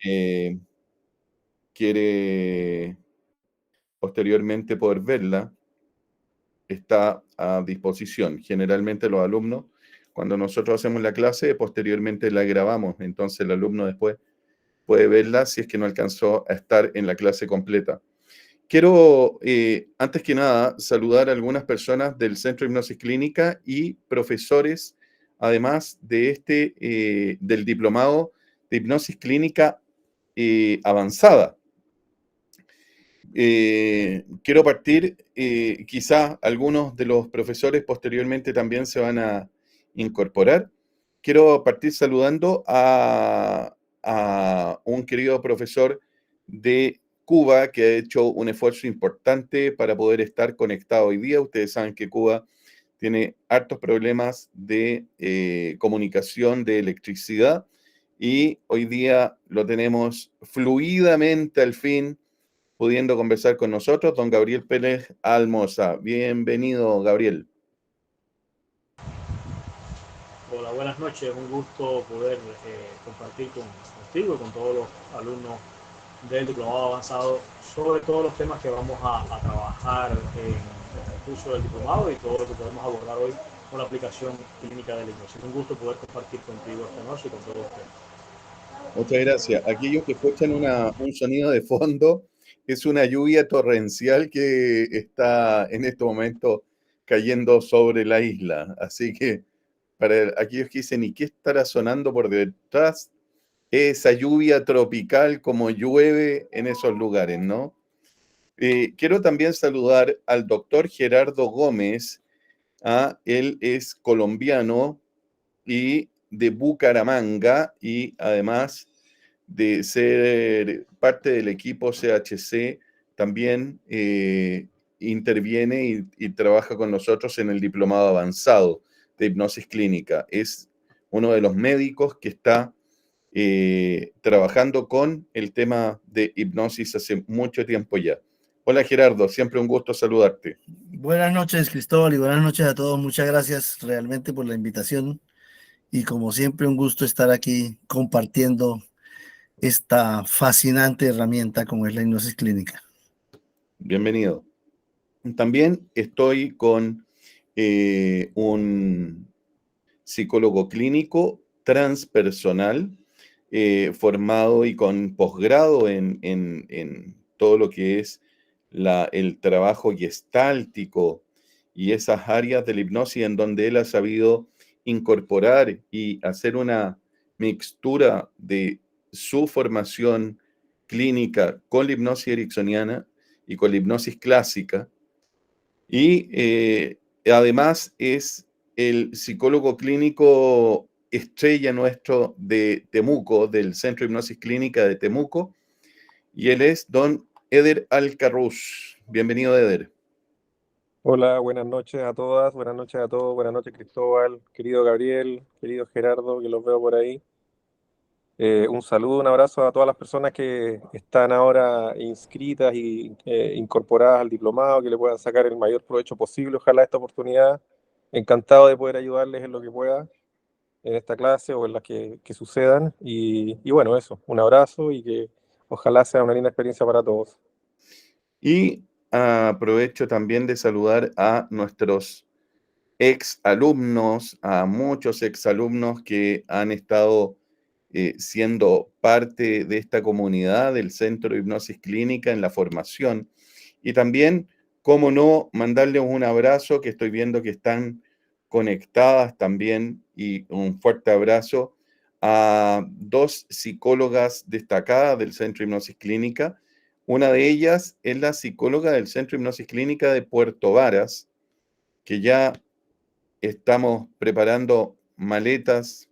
eh, quiere posteriormente poder verla, está a disposición. Generalmente los alumnos, cuando nosotros hacemos la clase, posteriormente la grabamos, entonces el alumno después puede verla si es que no alcanzó a estar en la clase completa. Quiero, antes que nada, saludar a algunas personas del Centro de Hipnosis Clínica y profesores, además de del diplomado de Hipnosis Clínica Avanzada. Quiero partir, quizás algunos de los profesores posteriormente también se van a incorporar. Quiero partir saludando a un querido profesor de Cuba que ha hecho un esfuerzo importante para poder estar conectado hoy día. Ustedes saben que Cuba tiene hartos problemas de comunicación, de electricidad, y hoy día lo tenemos fluidamente al fin pudiendo conversar con nosotros, don Gabriel Pérez Almoza. Bienvenido, Gabriel. Hola, buenas noches. Un gusto poder compartir contigo y con todos los alumnos del diplomado avanzado sobre todos los temas que vamos a trabajar en el curso del diplomado y todo lo que podemos abordar hoy con la aplicación clínica de la hipnosis. Un gusto poder compartir contigo esta noche y con todos ustedes. Muchas gracias. Aquellos que escuchan un sonido de fondo es una lluvia torrencial que está en este momento cayendo sobre la isla. Así que para aquellos que dicen, ¿y qué estará sonando por detrás? Esa lluvia tropical como llueve en esos lugares, ¿no? Quiero también saludar al doctor Gerardo Gómez. Él es colombiano y de Bucaramanga, y además de ser parte del equipo CHC, también interviene y trabaja con nosotros en el diplomado avanzado de hipnosis clínica. Es uno de los médicos que está trabajando con el tema de hipnosis hace mucho tiempo ya. Hola Gerardo, siempre un gusto saludarte. Buenas noches, Cristóbal, y buenas noches a todos. Muchas gracias realmente por la invitación y como siempre un gusto estar aquí compartiendo esta fascinante herramienta como es la hipnosis clínica. Bienvenido. También estoy con un psicólogo clínico transpersonal, formado y con posgrado en todo lo que es el trabajo gestáltico y esas áreas de la hipnosis en donde él ha sabido incorporar y hacer una mixtura de su formación clínica con la hipnosis ericksoniana y con la hipnosis clásica. Y además es el psicólogo clínico estrella nuestro de Temuco, del Centro de Hipnosis Clínica de Temuco, y él es don Eder Alcarrús. Bienvenido, Eder. Hola, buenas noches a todas, buenas noches a todos, buenas noches Cristóbal, querido Gabriel, querido Gerardo, que los veo por ahí. Un saludo, un abrazo a todas las personas que están ahora inscritas y incorporadas al diplomado, que le puedan sacar el mayor provecho posible. Ojalá esta oportunidad, encantado de poder ayudarles en lo que pueda en esta clase o en las que sucedan. Y bueno, eso, un abrazo y que ojalá sea una linda experiencia para todos. Y aprovecho también de saludar a nuestros ex alumnos, a muchos ex alumnos que han estado siendo parte de esta comunidad del Centro de Hipnosis Clínica en la formación. Y también, cómo no, mandarles un abrazo, que estoy viendo que están conectadas también, y un fuerte abrazo a dos psicólogas destacadas del Centro de Hipnosis Clínica. Una de ellas es la psicóloga del Centro de Hipnosis Clínica de Puerto Varas, que ya estamos preparando maletas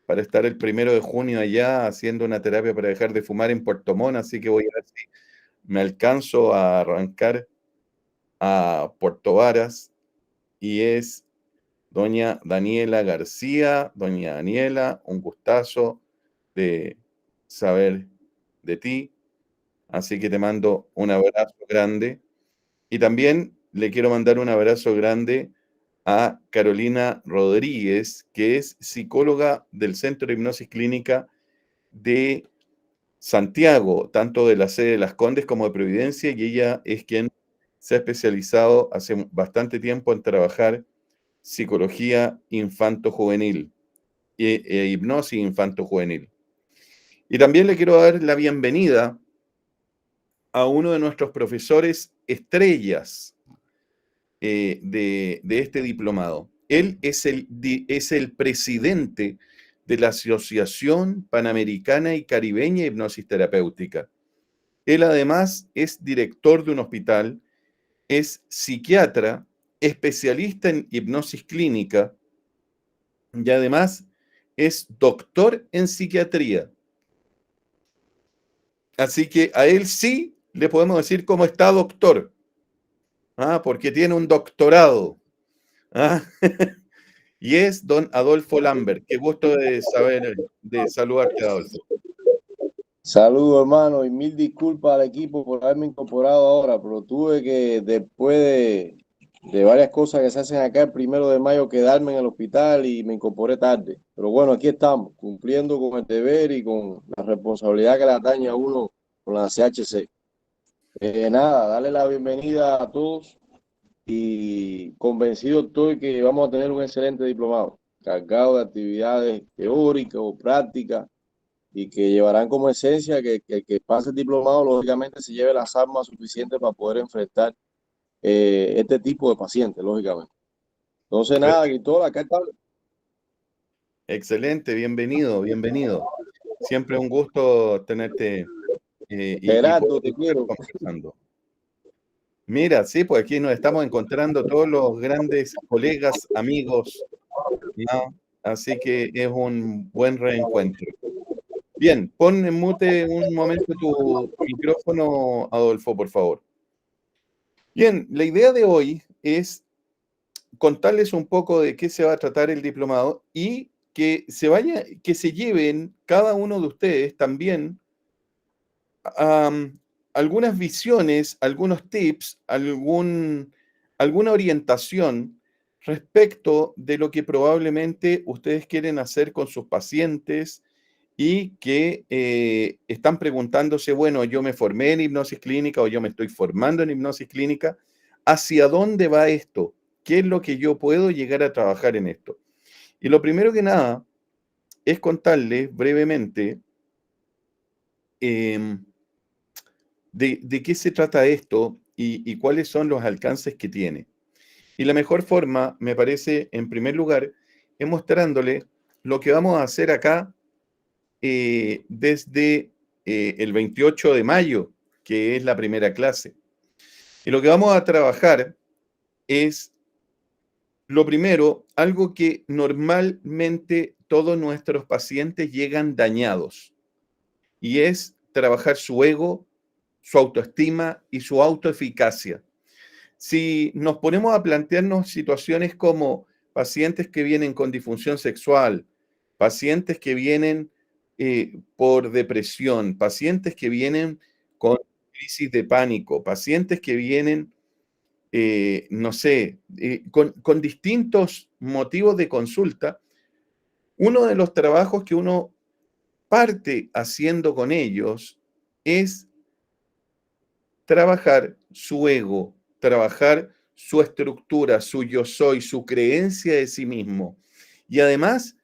para estar el 1 de junio allá haciendo una terapia para dejar de fumar en Puerto Montt, así que voy a ver si me alcanzo a arrancar a Puerto Varas, y es doña Daniela García. Doña Daniela, un gustazo de saber de ti, así que te mando un abrazo grande, y también le quiero mandar un abrazo grande a Carolina Rodríguez, que es psicóloga del Centro de Hipnosis Clínica de Santiago, tanto de la sede de Las Condes como de Providencia, y ella es quien se ha especializado hace bastante tiempo en trabajar psicología infanto-juvenil e hipnosis infanto-juvenil. Y también le quiero dar la bienvenida a uno de nuestros profesores estrellas de este diplomado. Él es el presidente de la Asociación Panamericana y Caribeña de Hipnosis Terapéutica. Él además es director de un hospital, es psiquiatra, especialista en hipnosis clínica y además es doctor en psiquiatría. Así que a él sí le podemos decir cómo está, doctor. Porque tiene un doctorado. ¿Ah? Y es don Adolfo Lambert. Qué gusto de saludarte, Adolfo. Saludos, hermano, y mil disculpas al equipo por haberme incorporado ahora, pero tuve que, después de varias cosas que se hacen acá el 1 de mayo, quedarme en el hospital y me incorporé tarde. Pero bueno, aquí estamos, cumpliendo con el deber y con la responsabilidad que le atañe a uno con la CHC. Nada, darle la bienvenida a todos y convencido estoy que vamos a tener un excelente diplomado, cargado de actividades teóricas o prácticas, y que llevarán como esencia que el que pase el diplomado, lógicamente, se lleve las armas suficientes para poder enfrentar este tipo de pacientes, lógicamente. Entonces, nada, Cristóbal, acá está. Excelente, bienvenido, bienvenido. Siempre un gusto tenerte Gerardo, te quiero. conversando. Mira, sí, pues aquí nos estamos encontrando todos los grandes colegas, amigos, ¿no? Así que es un buen reencuentro. Bien, pon en mute un momento tu micrófono, Adolfo, por favor. Bien, la idea de hoy es contarles un poco de qué se va a tratar el diplomado y que se lleven cada uno de ustedes también algunas visiones, algunos tips, alguna orientación respecto de lo que probablemente ustedes quieren hacer con sus pacientes y que están preguntándose, bueno, yo me formé en hipnosis clínica o yo me estoy formando en hipnosis clínica, ¿hacia dónde va esto? ¿Qué es lo que yo puedo llegar a trabajar en esto? Y lo primero que nada es contarles brevemente de qué se trata esto y cuáles son los alcances que tiene. Y la mejor forma, me parece, en primer lugar, es mostrándole lo que vamos a hacer acá desde el 28 de mayo, que es la primera clase. Y lo que vamos a trabajar es, lo primero, algo que normalmente todos nuestros pacientes llegan dañados, y es trabajar su ego, su autoestima y su autoeficacia. Si nos ponemos a plantearnos situaciones como pacientes que vienen con disfunción sexual, pacientes que vienen por depresión, pacientes que vienen con crisis de pánico, pacientes que vienen, no sé, con distintos motivos de consulta, uno de los trabajos que uno parte haciendo con ellos es trabajar su ego, trabajar su estructura, su yo soy, su creencia de sí mismo. Y además,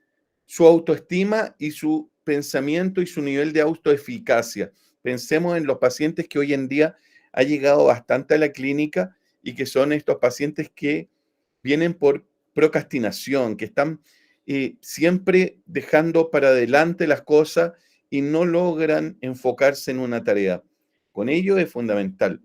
su autoestima y su pensamiento y su nivel de autoeficacia. Pensemos en los pacientes que hoy en día ha llegado bastante a la clínica y que son estos pacientes que vienen por procrastinación, que están siempre dejando para adelante las cosas y no logran enfocarse en una tarea. Con ello es fundamental.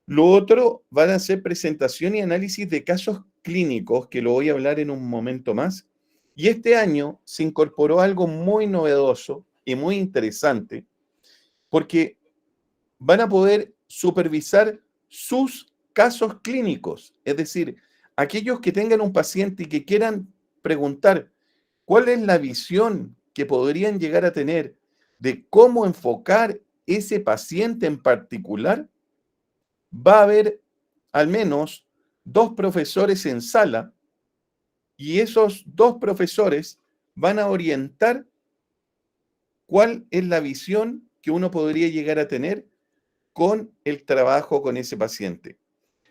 Lo otro van a ser presentación y análisis de casos clínicos, que lo voy a hablar en un momento más. Y este año se incorporó algo muy novedoso y muy interesante, porque van a poder supervisar sus casos clínicos. Es decir, aquellos que tengan un paciente y que quieran preguntar cuál es la visión que podrían llegar a tener de cómo enfocar ese paciente en particular, va a haber al menos 2 profesores en sala y esos 2 profesores van a orientar cuál es la visión que uno podría llegar a tener con el trabajo con ese paciente.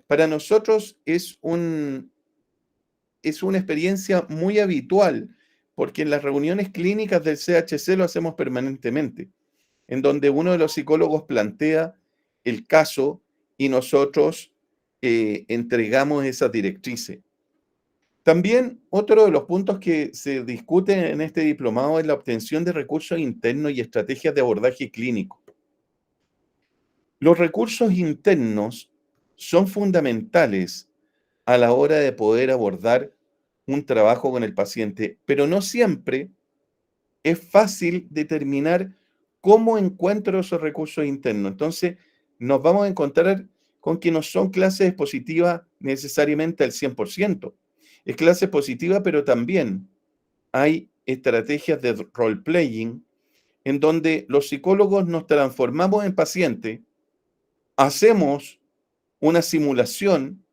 Para nosotros es una experiencia muy habitual, porque en las reuniones clínicas del CHC lo hacemos permanentemente, en donde uno de los psicólogos plantea el caso y nosotros entregamos esas directrices. También otro de los puntos que se discute en este diplomado es la obtención de recursos internos y estrategias de abordaje clínico. Los recursos internos son fundamentales a la hora de poder abordar un trabajo con el paciente, pero no siempre es fácil determinar cómo encuentro esos recursos internos. Entonces, nos vamos a encontrar con que no son clases expositivas necesariamente al 100%. Es clase positiva, pero también hay estrategias de role-playing en donde los psicólogos nos transformamos en pacientes, hacemos una simulación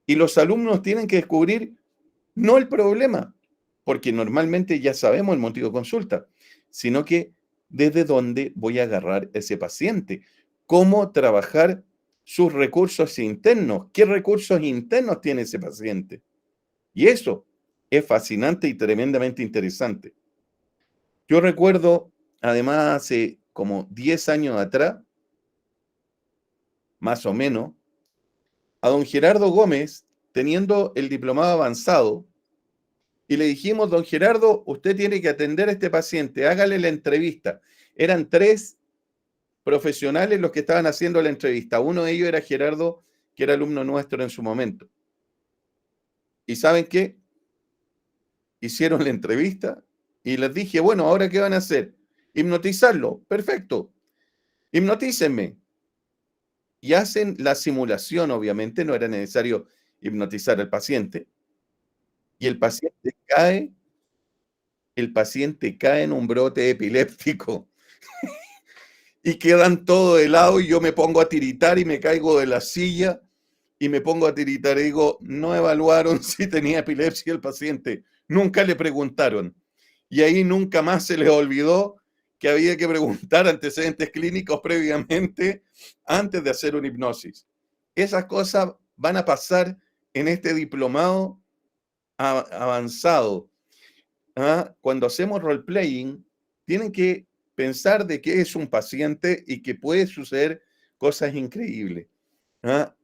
y los alumnos tienen que descubrir no el problema, porque normalmente ya sabemos el motivo de consulta, sino que desde dónde voy a agarrar ese paciente, cómo trabajar sus recursos internos, qué recursos internos tiene ese paciente. Y eso es fascinante y tremendamente interesante. Yo recuerdo, además, hace como 10 años atrás, más o menos, a don Gerardo Gómez, teniendo el diplomado avanzado, y le dijimos, don Gerardo, usted tiene que atender a este paciente, hágale la entrevista. Eran 3 profesionales los que estaban haciendo la entrevista. Uno de ellos era Gerardo, que era alumno nuestro en su momento. ¿Y saben qué? Hicieron la entrevista y les dije, bueno, ¿ahora qué van a hacer? Hipnotizarlo. Perfecto. Hipnotícenme. Y hacen la simulación, obviamente, no era necesario hipnotizar al paciente. Y el paciente cae en un brote epiléptico. Y quedan todos de lado y yo me pongo a tiritar y me caigo de la silla y me pongo a tiritar y digo, no evaluaron si tenía epilepsia el paciente, nunca le preguntaron. Y ahí nunca más se les olvidó que había que preguntar antecedentes clínicos previamente antes de hacer una hipnosis. Esas cosas van a pasar en este diplomado avanzado. Cuando hacemos role-playing, tienen que pensar de qué es un paciente y que puede suceder cosas increíbles.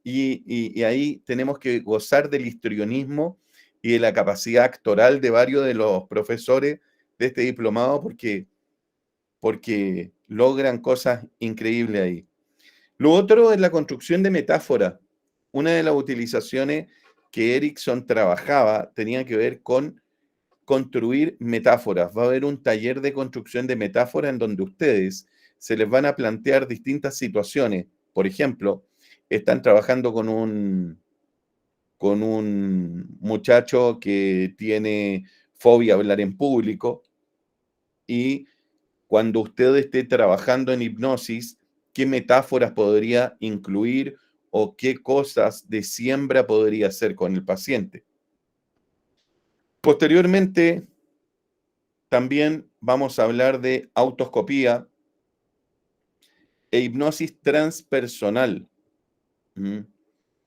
Y ahí tenemos que gozar del histrionismo y de la capacidad actoral de varios de los profesores de este diplomado porque logran cosas increíbles ahí. Lo otro es la construcción de metáforas. Una de las utilizaciones que Erickson trabajaba tenía que ver con construir metáforas. Va a haber un taller de construcción de metáforas en donde ustedes se les van a plantear distintas situaciones. Por ejemplo, están trabajando con un muchacho que tiene fobia a hablar en público y cuando usted esté trabajando en hipnosis, ¿qué metáforas podría incluir o qué cosas de siembra podría hacer con el paciente? Posteriormente, también vamos a hablar de autoscopía e hipnosis transpersonal.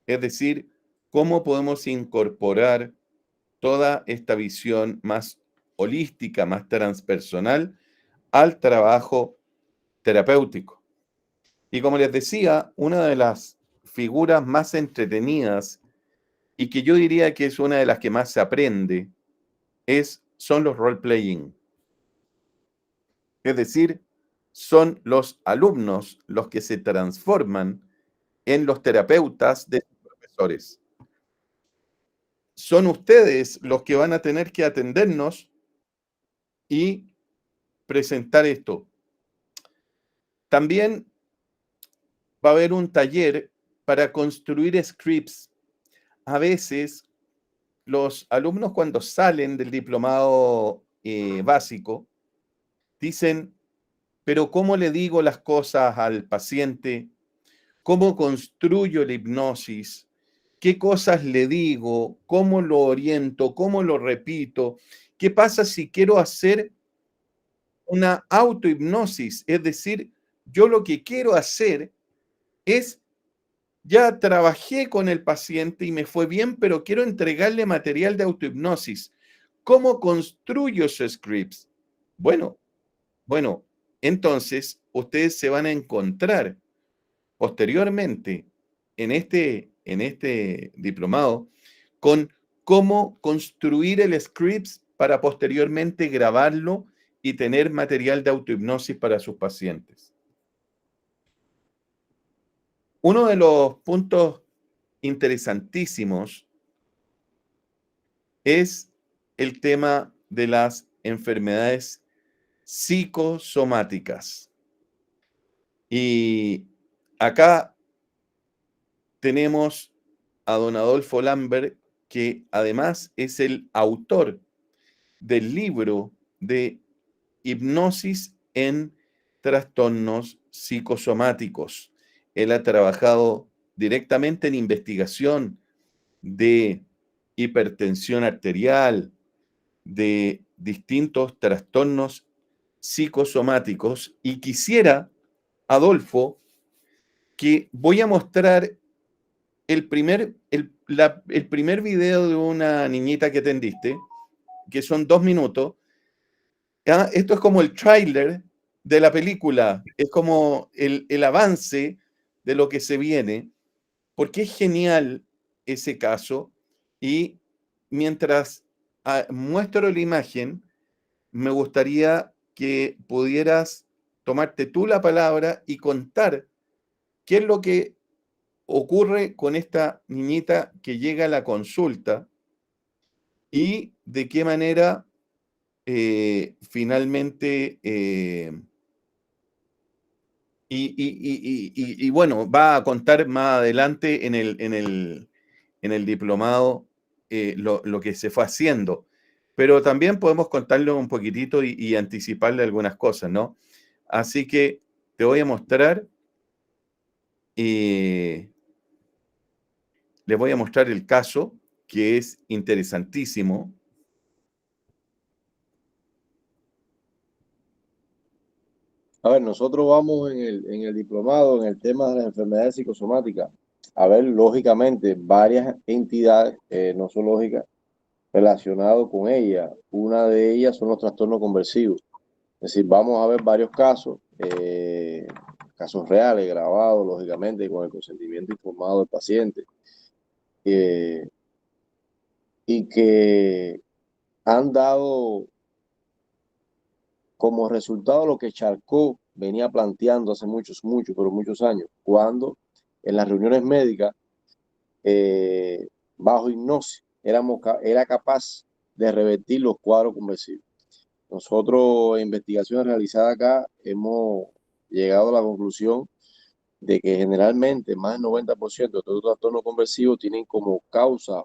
Es decir, cómo podemos incorporar toda esta visión más holística, más transpersonal al trabajo terapéutico. Y como les decía, una de las figuras más entretenidas y que yo diría que es una de las que más se aprende son los role-playing. Es decir, son los alumnos los que se transforman en los terapeutas de sus profesores. Son ustedes los que van a tener que atendernos y presentar esto. También va a haber un taller para construir scripts. A veces los alumnos cuando salen del diplomado básico dicen, pero ¿cómo le digo las cosas al paciente? ¿Cómo construyo la hipnosis? ¿Qué cosas le digo? ¿Cómo lo oriento? ¿Cómo lo repito? ¿Qué pasa si quiero hacer una autohipnosis, es decir, yo lo que quiero hacer es, ya trabajé con el paciente y me fue bien, pero quiero entregarle material de autohipnosis. ¿Cómo construyo esos scripts? Bueno, entonces ustedes se van a encontrar posteriormente en este diplomado con cómo construir el script para posteriormente grabarlo y tener material de autohipnosis para sus pacientes. Uno de los puntos interesantísimos es el tema de las enfermedades psicosomáticas. Y acá tenemos a don Adolfo Lambert, que además es el autor del libro de hipnosis en trastornos psicosomáticos. Él ha trabajado directamente en investigación de hipertensión arterial, de distintos trastornos psicosomáticos, y quisiera, Adolfo, que voy a mostrar el primer video de una niñita que atendiste, que son 2 minutos. Esto es como el tráiler de la película, es como el avance de lo que se viene, porque es genial ese caso. Y mientras muestro la imagen, me gustaría que pudieras tomarte tú la palabra y contar qué es lo que ocurre con esta niñita que llega a la consulta y de qué manera finalmente bueno, va a contar más adelante en el diplomado lo que se fue haciendo. Pero también podemos contarle un poquitito y anticiparle algunas cosas, ¿no? Así que te voy a mostrar, les voy a mostrar el caso, que es interesantísimo. A ver, nosotros vamos en el diplomado, en el tema de las enfermedades psicosomáticas, a ver, lógicamente, varias entidades no zoológicas relacionadas con ella. Una de ellas son los trastornos conversivos. Es decir, vamos a ver varios casos, casos reales, grabados, lógicamente, con el consentimiento informado del paciente, y que han dado como resultado lo que Charcot venía planteando hace muchos años, cuando en las reuniones médicas, bajo hipnosis, era capaz de revertir los cuadros conversivos. Nosotros, en investigaciones realizadas acá, hemos llegado a la conclusión de que generalmente más del 90% de todos los trastornos conversivos tienen como causa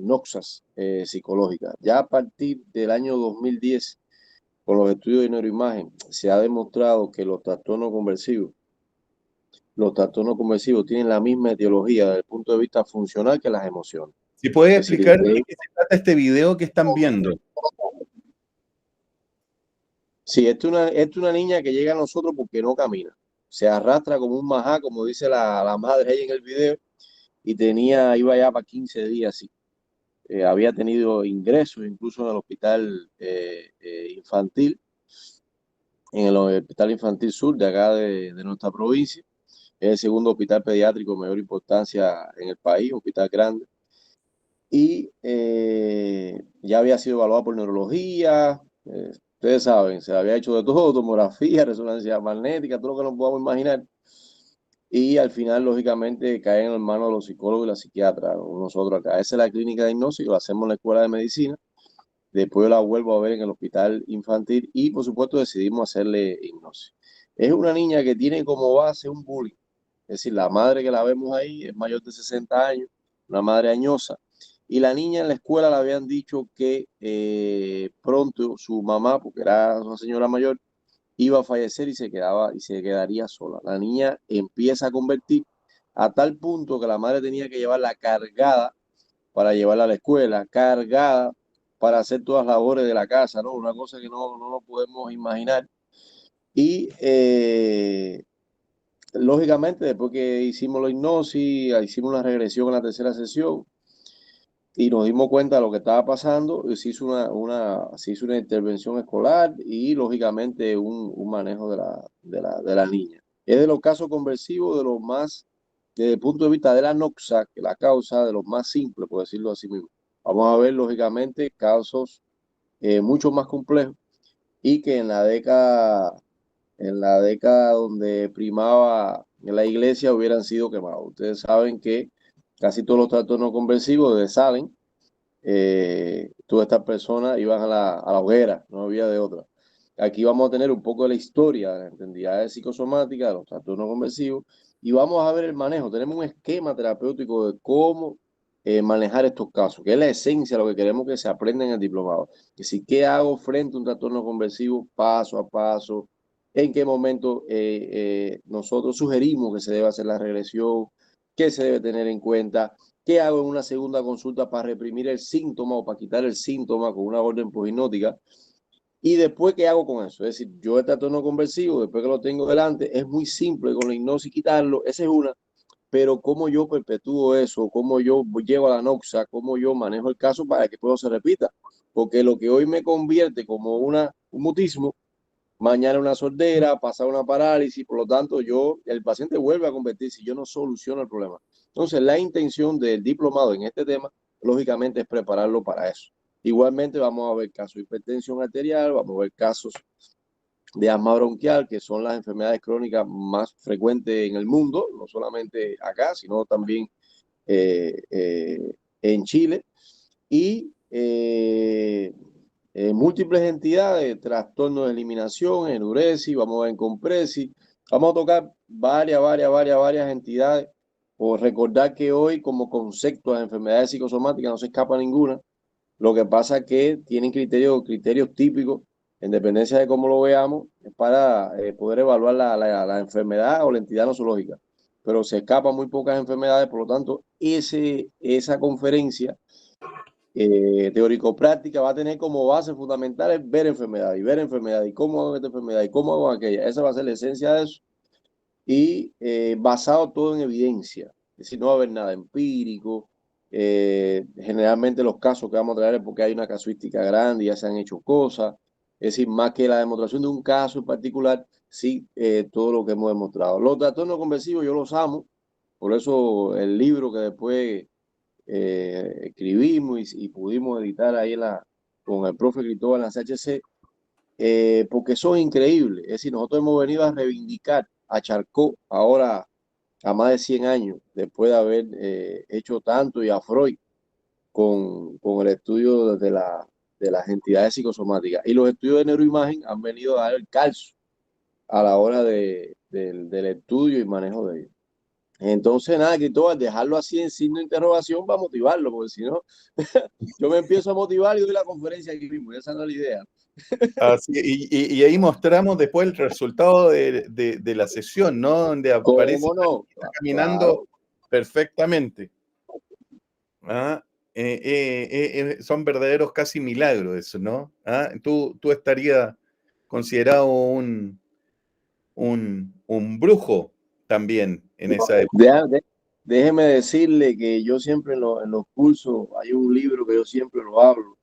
noxas psicológicas. Ya a partir del año 2010, con los estudios de neuroimagen, se ha demostrado que los trastornos conversivos tienen la misma etiología desde el punto de vista funcional que las emociones. Si puedes Es decir, explicar de qué se trata este video que están viendo. sí, esta es una niña que llega a nosotros porque no camina. Se arrastra como un majá, como dice la madre ahí en el video, y iba ya para 15 días, sí. Había tenido ingresos incluso en el hospital infantil, en el Hospital Infantil Sur de acá de nuestra provincia. Es el segundo hospital pediátrico de mayor importancia en el país, hospital grande. Y ya había sido evaluado por neurología, ustedes saben, se había hecho de todo, tomografía, resonancia magnética, todo lo que nos podamos imaginar. Y al final, lógicamente, cae en las manos de los psicólogos y la psiquiatra, nosotros acá. Esa es la clínica de hipnosis, lo hacemos en la escuela de medicina. Después la vuelvo a ver en el hospital infantil y, por supuesto, decidimos hacerle hipnosis. Es una niña que tiene como base un bullying. Es decir, la madre que la vemos ahí es mayor de 60 años, una madre añosa. Y la niña en la escuela le habían dicho que pronto su mamá, porque era una señora mayor, iba a fallecer y se quedaría sola. La niña empieza a convertir a tal punto que la madre tenía que llevarla cargada para llevarla a la escuela, cargada para hacer todas las labores de la casa, ¿no? Una cosa que no nos podemos imaginar. Y lógicamente, después que hicimos la hipnosis, hicimos una regresión en la tercera sesión y nos dimos cuenta de lo que estaba pasando, se hizo una intervención escolar y lógicamente un manejo de la niña. Es de los casos conversivos, de los más, desde el punto de vista de la noxa, que la causa, de los más simples, por decirlo así mismo. Vamos a ver, lógicamente, casos mucho más complejos y que en la década donde primaba en la iglesia hubieran sido quemados. Ustedes saben que casi todos los trastornos conversivos de Salem, todas estas personas iban a la hoguera, no había de otra. Aquí vamos a tener un poco de la historia de las entidades psicosomáticas, de los trastornos conversivos, y vamos a ver el manejo. Tenemos un esquema terapéutico de cómo manejar estos casos, que es la esencia de lo que queremos que se aprenda en el diplomado. Que si, ¿qué hago frente a un trastorno conversivo paso a paso? ¿En qué momento nosotros sugerimos que se debe hacer la regresión? ¿Qué se debe tener en cuenta? ¿Qué hago en una segunda consulta para reprimir el síntoma o para quitar el síntoma con una orden prohipnótica? Y después, ¿qué hago con eso? Es decir, yo el trastorno conversivo, después que lo tengo delante, es muy simple con la hipnosis quitarlo, esa es una, pero cómo yo perpetúo eso, cómo yo llevo a la noxa, cómo yo manejo el caso para que todo se repita. Porque lo que hoy me convierte como un mutismo, mañana una sordera, pasar una parálisis, por lo tanto, el paciente vuelve a convertir si yo no soluciono el problema. Entonces, la intención del diplomado en este tema, lógicamente, es prepararlo para eso. Igualmente, vamos a ver casos de hipertensión arterial, vamos a ver casos de asma bronquial, que son las enfermedades crónicas más frecuentes en el mundo, no solamente acá, sino también en Chile. Y múltiples entidades, trastornos de eliminación, enuresis, vamos a ver en compresi, vamos a tocar varias entidades, por recordar que hoy como concepto de enfermedades psicosomáticas no se escapa ninguna, lo que pasa es que tienen criterios típicos, en dependencia de cómo lo veamos, para poder evaluar la enfermedad o la entidad nosológica, pero se escapan muy pocas enfermedades, por lo tanto, esa conferencia teórico-práctica va a tener como base fundamental ver enfermedad y cómo hago esta enfermedad y cómo hago aquella. Esa va a ser la esencia de eso y basado todo en evidencia. Es decir, no va a haber nada empírico. Generalmente los casos que vamos a traer es porque hay una casuística grande y ya se han hecho cosas. Es decir, más que la demostración de un caso en particular, sí, todo lo que hemos demostrado. Los trastornos conversivos yo los amo, por eso el libro que después escribimos y pudimos editar ahí con el profe Cristóbal en la CHC, porque son increíbles. Es decir, nosotros hemos venido a reivindicar a Charcot ahora a más de 100 años, después de haber hecho tanto, y a Freud con el estudio de las entidades psicosomáticas. Y los estudios de neuroimagen han venido a dar el calzo a la hora del estudio y manejo de ellos. Entonces, nada, Cristóbal, dejarlo así en signo de interrogación para motivarlo, porque si no, yo me empiezo a motivar y doy la conferencia aquí mismo, esa no es la idea. Así, y ahí mostramos después el resultado de la sesión, ¿no? Donde aparece ¿Cómo no? caminando Claro. perfectamente. ¿Ah? Son verdaderos casi milagros eso, ¿no? ¿Ah? Tú estarías considerado un brujo también en esa época. Déjeme decirle que yo siempre en los cursos, hay un libro que yo siempre lo hablo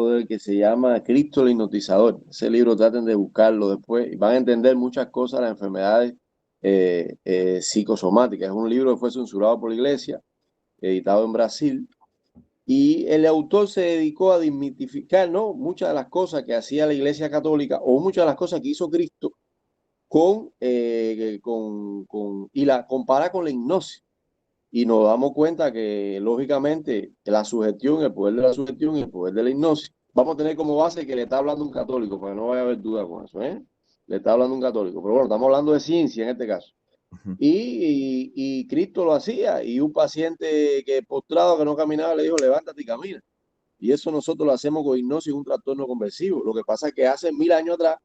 del que se llama Cristo el hipnotizador. Ese libro traten de buscarlo después y van a entender muchas cosas de las enfermedades psicosomáticas. Es un libro que fue censurado por la iglesia, editado en Brasil, y el autor se dedicó a desmitificar, ¿no?, muchas de las cosas que hacía la iglesia católica o muchas de las cosas que hizo Cristo y la compara con la hipnosis. Y nos damos cuenta que, lógicamente, la sugestión, el poder de la sugestión y el poder de la hipnosis, vamos a tener como base que le está hablando un católico, para que no vaya a haber duda con eso, ¿eh? Le está hablando un católico. Pero bueno, estamos hablando de ciencia en este caso. Y Cristo lo hacía, y un paciente que postrado, que no caminaba, le dijo, levántate y camina. Y eso nosotros lo hacemos con hipnosis, un trastorno conversivo. Lo que pasa es que hace 1000 años atrás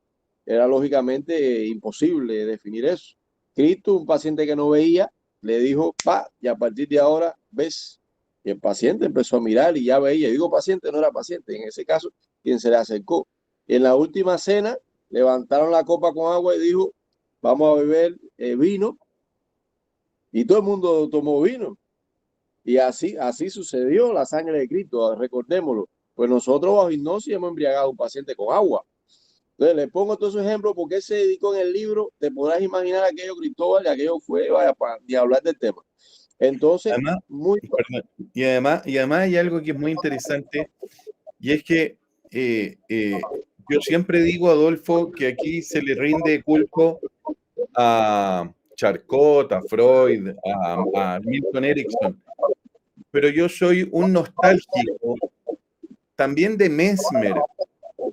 era lógicamente imposible definir eso. Cristo, un paciente que no veía, le dijo, y a partir de ahora ves. Y el paciente empezó a mirar y ya veía. Yo digo paciente, no era paciente. En ese caso, quien se le acercó. En la última cena, levantaron la copa con agua y dijo, vamos a beber vino, y todo el mundo tomó vino. Y así sucedió la sangre de Cristo, recordémoslo. Pues nosotros bajo hipnosis hemos embriagado a un paciente con agua. Entonces le pongo todos esos ejemplos porque él se dedicó en el libro, te podrás imaginar aquello Cristóbal y aquello fue, vaya, para ni hablar del tema. Entonces, Además, y además hay algo que es muy interesante, y es que yo siempre digo, Adolfo, que aquí se le rinde culto a Charcot, a Freud, a Milton Erickson, pero yo soy un nostálgico también de Mesmer.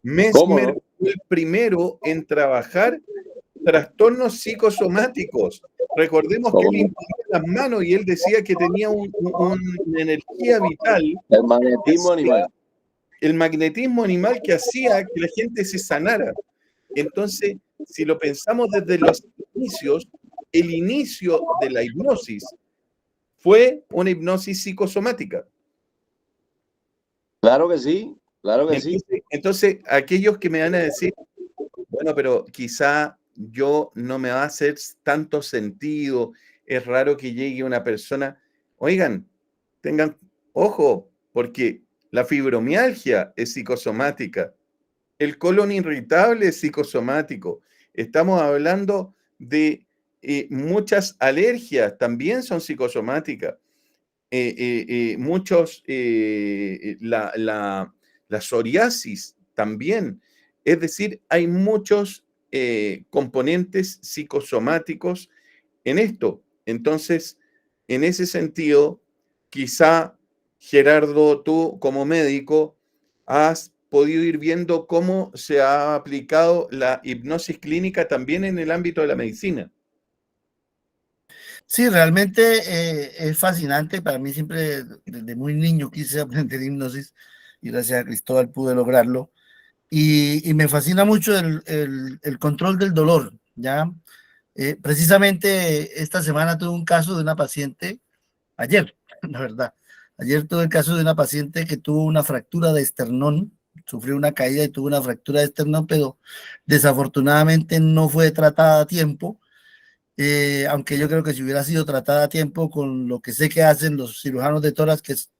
Mesmer ¿cómo no? fue el primero en trabajar trastornos psicosomáticos. Recordemos que él imponía las manos y él decía que tenía una energía vital. El magnetismo animal. El magnetismo animal que hacía que la gente se sanara. Entonces, si lo pensamos desde los inicios, el inicio de la hipnosis fue una hipnosis psicosomática. Claro que sí, claro que sí. Entonces, aquellos que me van a decir, bueno, pero quizá yo no me va a hacer tanto sentido, es raro que llegue una persona, oigan, tengan ojo, porque la fibromialgia es psicosomática, el colon irritable es psicosomático, estamos hablando de muchas alergias, también son psicosomáticas, la psoriasis también, es decir, hay muchos componentes psicosomáticos en esto. Entonces, en ese sentido, quizá, Gerardo, tú como médico, has podido ir viendo cómo se ha aplicado la hipnosis clínica también en el ámbito de la medicina. Sí, realmente es fascinante. Para mí siempre, desde muy niño, quise aprender hipnosis y gracias a Cristóbal pude lograrlo. Y me fascina mucho el control del dolor, ¿ya? Precisamente esta semana tuve un caso de una paciente, ayer, la verdad, ayer tuve el caso de una paciente que tuvo una fractura de esternón, sufrió una caída y tuvo una fractura de esternón, pero desafortunadamente no fue tratada a tiempo, aunque yo creo que si hubiera sido tratada a tiempo con lo que sé que hacen los cirujanos de tórax, que es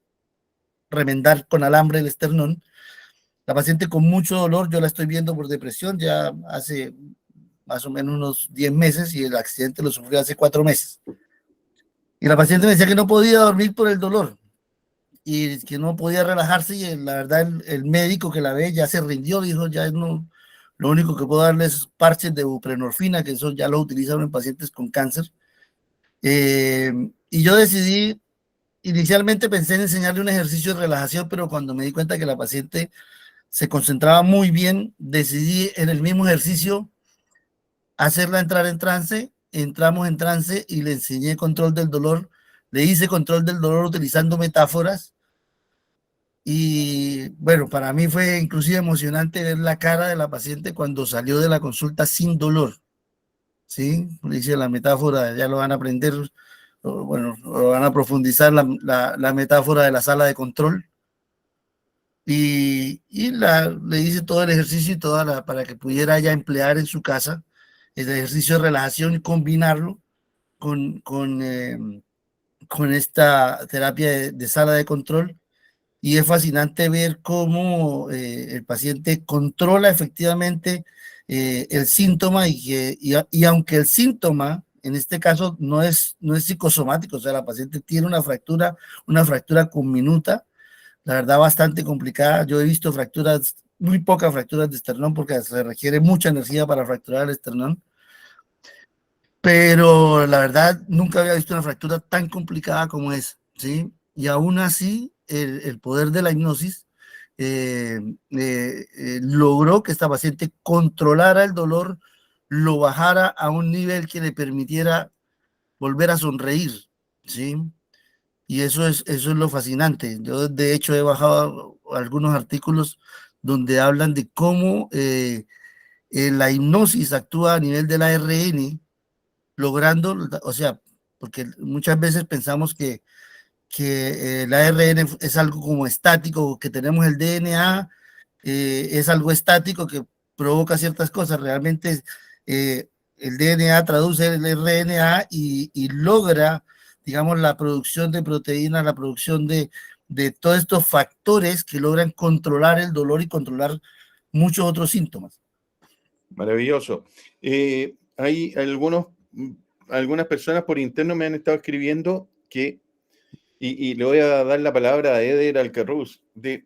remendar con alambre el esternón, la paciente con mucho dolor, yo la estoy viendo por depresión ya hace más o menos unos 10 meses y el accidente lo sufrió hace 4 meses. Y la paciente me decía que no podía dormir por el dolor y que no podía relajarse y la verdad el médico que la ve ya se rindió, dijo ya no, lo único que puedo darle es parches de buprenorfina, que eso ya lo utilizaron en pacientes con cáncer. Y yo decidí, inicialmente pensé en enseñarle un ejercicio de relajación, pero cuando me di cuenta que la paciente se concentraba muy bien, decidí en el mismo ejercicio hacerla entrar en trance, entramos en trance y le enseñé control del dolor, le hice control del dolor utilizando metáforas y bueno, para mí fue inclusive emocionante ver la cara de la paciente cuando salió de la consulta sin dolor, ¿sí? Le hice la metáfora, ya lo van a aprender, bueno, lo van a profundizar la metáfora de la sala de control. Le hice todo el ejercicio y para que pudiera ya emplear en su casa el ejercicio de relajación y combinarlo con esta terapia de sala de control. Y es fascinante ver cómo el paciente controla efectivamente el síntoma y aunque el síntoma en este caso no es psicosomático, o sea, la paciente tiene una fractura conminuta, la verdad bastante complicada. Yo he visto fracturas, muy pocas fracturas de esternón porque se requiere mucha energía para fracturar el esternón, pero la verdad nunca había visto una fractura tan complicada como esa, ¿sí? Y aún así el poder de la hipnosis logró que esta paciente controlara el dolor, lo bajara a un nivel que le permitiera volver a sonreír, ¿sí? Y eso es lo fascinante. Yo, de hecho, he bajado algunos artículos donde hablan de cómo la hipnosis actúa a nivel del ARN, logrando, o sea, porque muchas veces pensamos que el ARN es algo como estático, que tenemos el DNA, es algo estático que provoca ciertas cosas. Realmente el DNA traduce el RNA y logra, digamos, la producción de proteínas, la producción de todos estos factores que logran controlar el dolor y controlar muchos otros síntomas. Maravilloso. Hay algunas personas por interno me han estado escribiendo que, y le voy a dar la palabra a Eder Alcarrús, de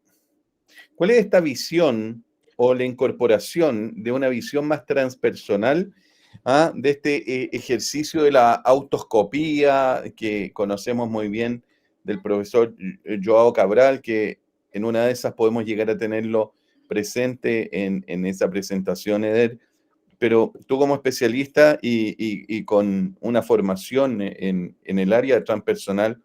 cuál es esta visión o la incorporación de una visión más transpersonal de este ejercicio de la autoscopía que conocemos muy bien del profesor Joao Cabral, que en una de esas podemos llegar a tenerlo presente en esa presentación, Eder. Pero tú como especialista y con una formación en el área transpersonal,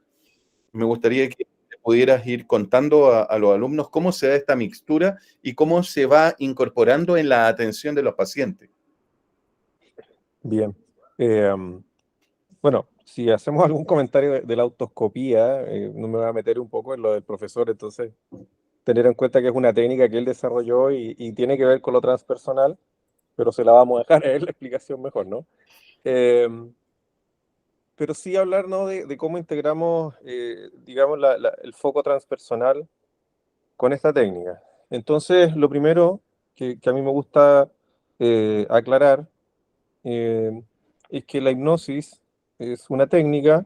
me gustaría que pudieras ir contando a los alumnos cómo se da esta mixtura y cómo se va incorporando en la atención de los pacientes. Bien. Bueno, si hacemos algún comentario de la autoscopía, no me voy a meter un poco en lo del profesor, entonces tener en cuenta que es una técnica que él desarrolló y tiene que ver con lo transpersonal, pero se la vamos a dejar a él la explicación mejor, ¿no? Pero sí hablar, ¿no?, de cómo integramos, digamos, el foco transpersonal con esta técnica. Entonces, lo primero que a mí me gusta aclarar es que la hipnosis es una técnica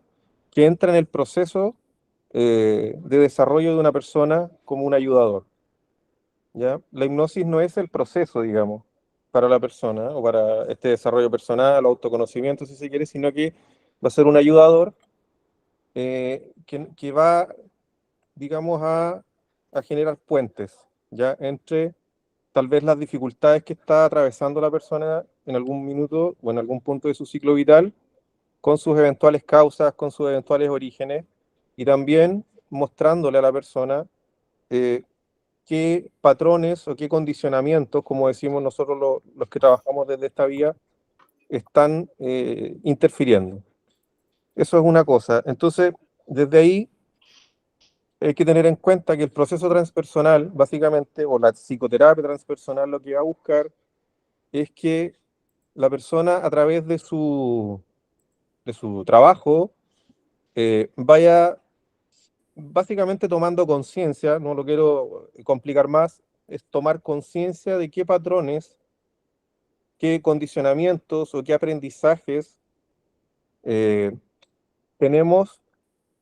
que entra en el proceso de desarrollo de una persona como un ayudador, ¿ya? La hipnosis no es el proceso, digamos, para la persona o para este desarrollo personal o autoconocimiento, si se quiere, sino que va a ser un ayudador que va, digamos, a generar puentes, ¿ya? Entre tal vez las dificultades que está atravesando la persona en algún minuto o en algún punto de su ciclo vital, con sus eventuales causas, con sus eventuales orígenes, y también mostrándole a la persona qué patrones o qué condicionamientos, como decimos nosotros los que trabajamos desde esta vía, están interfiriendo. Eso es una cosa. Entonces, desde ahí hay que tener en cuenta que el proceso transpersonal, básicamente, o la psicoterapia transpersonal, lo que va a buscar es que la persona, a través de su trabajo, vaya básicamente tomando conciencia, no lo quiero complicar más, es tomar conciencia de qué patrones, qué condicionamientos o qué aprendizajes tenemos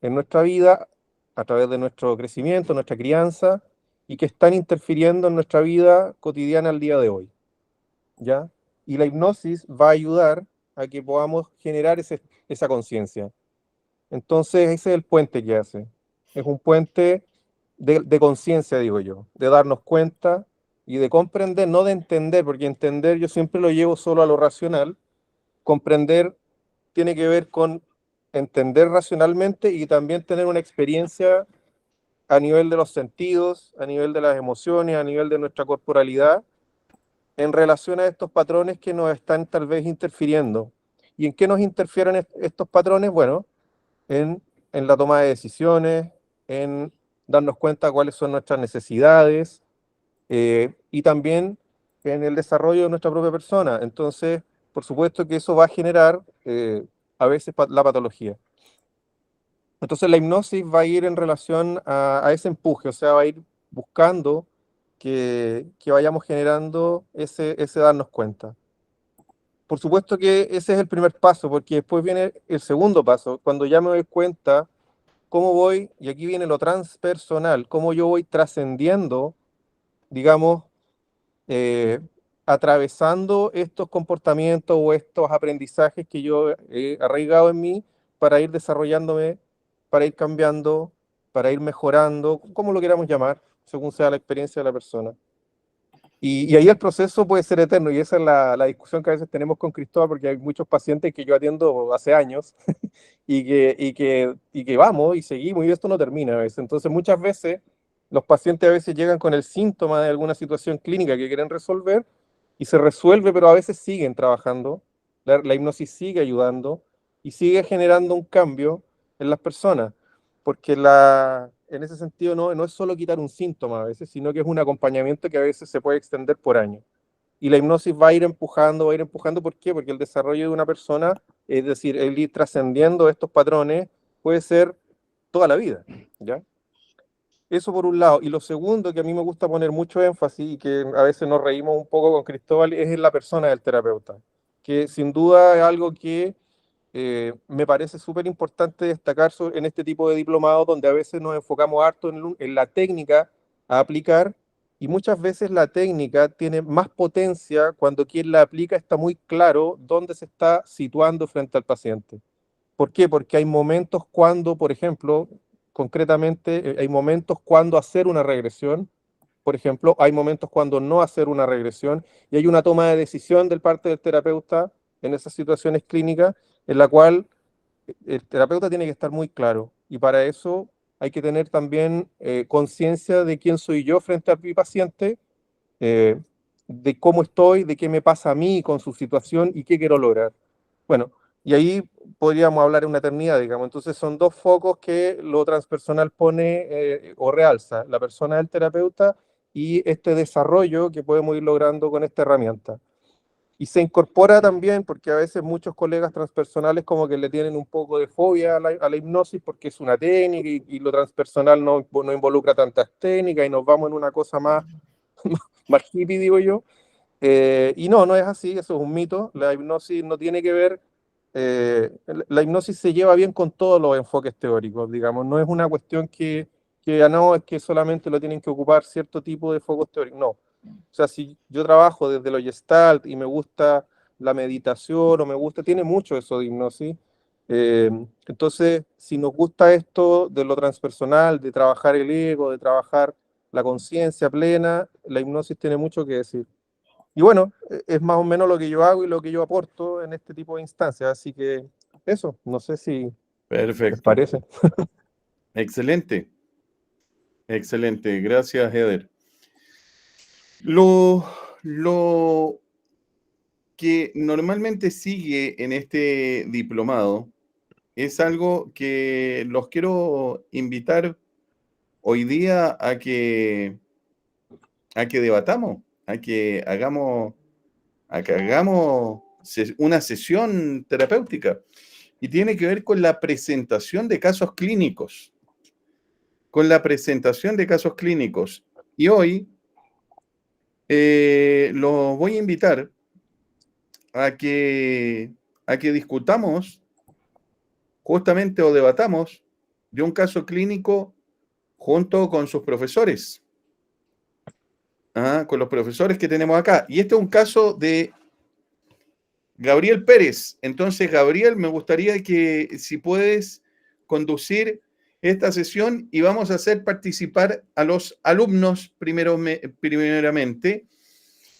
en nuestra vida a través de nuestro crecimiento, nuestra crianza, y que están interfiriendo en nuestra vida cotidiana al día de hoy, ¿ya? Y la hipnosis va a ayudar a que podamos generar esa conciencia. Entonces, ese es el puente que hace. Es un puente de conciencia, digo yo, de darnos cuenta y de comprender, no de entender, porque entender yo siempre lo llevo solo a lo racional. Comprender tiene que ver con entender racionalmente y también tener una experiencia a nivel de los sentidos, a nivel de las emociones, a nivel de nuestra corporalidad, en relación a estos patrones que nos están tal vez interfiriendo. ¿Y en qué nos interfieren estos patrones? Bueno, en la toma de decisiones, en darnos cuenta cuáles son nuestras necesidades y también en el desarrollo de nuestra propia persona. Entonces, por supuesto que eso va a generar a veces la patología. Entonces la hipnosis va a ir en relación a ese empuje, o sea, va a ir buscando que vayamos generando ese darnos cuenta. Por supuesto que ese es el primer paso, porque después viene el segundo paso, cuando ya me doy cuenta cómo voy, y aquí viene lo transpersonal, cómo yo voy trascendiendo, digamos, atravesando estos comportamientos o estos aprendizajes que yo he arraigado en mí para ir desarrollándome, para ir cambiando, para ir mejorando, como lo queramos llamar, según sea la experiencia de la persona. Y ahí el proceso puede ser eterno, y esa es la discusión que a veces tenemos con Cristóbal, porque hay muchos pacientes que yo atiendo hace años y que vamos y seguimos, y esto no termina a veces. Entonces, muchas veces los pacientes a veces llegan con el síntoma de alguna situación clínica que quieren resolver y se resuelve, pero a veces siguen trabajando, la hipnosis sigue ayudando y sigue generando un cambio en las personas, porque en ese sentido no es solo quitar un síntoma a veces, sino que es un acompañamiento que a veces se puede extender por años. y la hipnosis va a ir empujando, ¿por qué? Porque el desarrollo de una persona, es decir, el ir trascendiendo estos patrones, puede ser toda la vida, ¿ya? Eso por un lado. Y lo segundo, que a mí me gusta poner mucho énfasis y que a veces nos reímos un poco con Cristóbal, es en la persona del terapeuta, que sin duda es algo que me parece súper importante destacar en este tipo de diplomados, donde a veces nos enfocamos harto en la técnica a aplicar, y muchas veces la técnica tiene más potencia cuando quien la aplica está muy claro dónde se está situando frente al paciente. ¿Por qué? Porque hay momentos cuando, por ejemplo, concretamente, hay momentos cuando hacer una regresión, por ejemplo, hay momentos cuando no hacer una regresión, y hay una toma de decisión del parte del terapeuta en esas situaciones clínicas en la cual el terapeuta tiene que estar muy claro, y para eso hay que tener también conciencia de quién soy yo frente a mi paciente, eh, de cómo estoy, de qué me pasa a mí con su situación y qué quiero lograr. Bueno, y ahí podríamos hablar en una eternidad, digamos. Entonces son dos focos que lo transpersonal pone o realza, la persona del terapeuta y este desarrollo que podemos ir logrando con esta herramienta. Y se incorpora también, porque a veces muchos colegas transpersonales como que le tienen un poco de fobia a la hipnosis porque es una técnica y lo transpersonal no involucra tantas técnicas y nos vamos en una cosa más, más hippie, digo yo. Y no es así, eso es un mito. La hipnosis no tiene que ver, la hipnosis se lleva bien con todos los enfoques teóricos, digamos. No es una cuestión que no, es que solamente lo tienen que ocupar cierto tipo de focos teóricos, no. O sea, si yo trabajo desde lo Gestalt y me gusta la meditación o me gusta, tiene mucho eso de hipnosis. Entonces, si nos gusta esto de lo transpersonal, de trabajar el ego, de trabajar la conciencia plena, la hipnosis tiene mucho que decir. Y bueno, es más o menos lo que yo hago y lo que yo aporto en este tipo de instancias. Así que eso, no sé si les Perfecto. parece. Excelente. Excelente. Gracias, Eder. Lo que normalmente sigue en este diplomado es algo que los quiero invitar hoy día a que debatamos, a que hagamos una sesión terapéutica. Y tiene que ver con la presentación de casos clínicos. Con la presentación de casos clínicos. Y hoy los voy a invitar a que discutamos justamente o debatamos de un caso clínico junto con sus profesores. Con los profesores que tenemos acá. Y este es un caso de Gabriel Pérez. Entonces, Gabriel, me gustaría que si puedes conducir esta sesión y vamos a hacer participar a los alumnos primeramente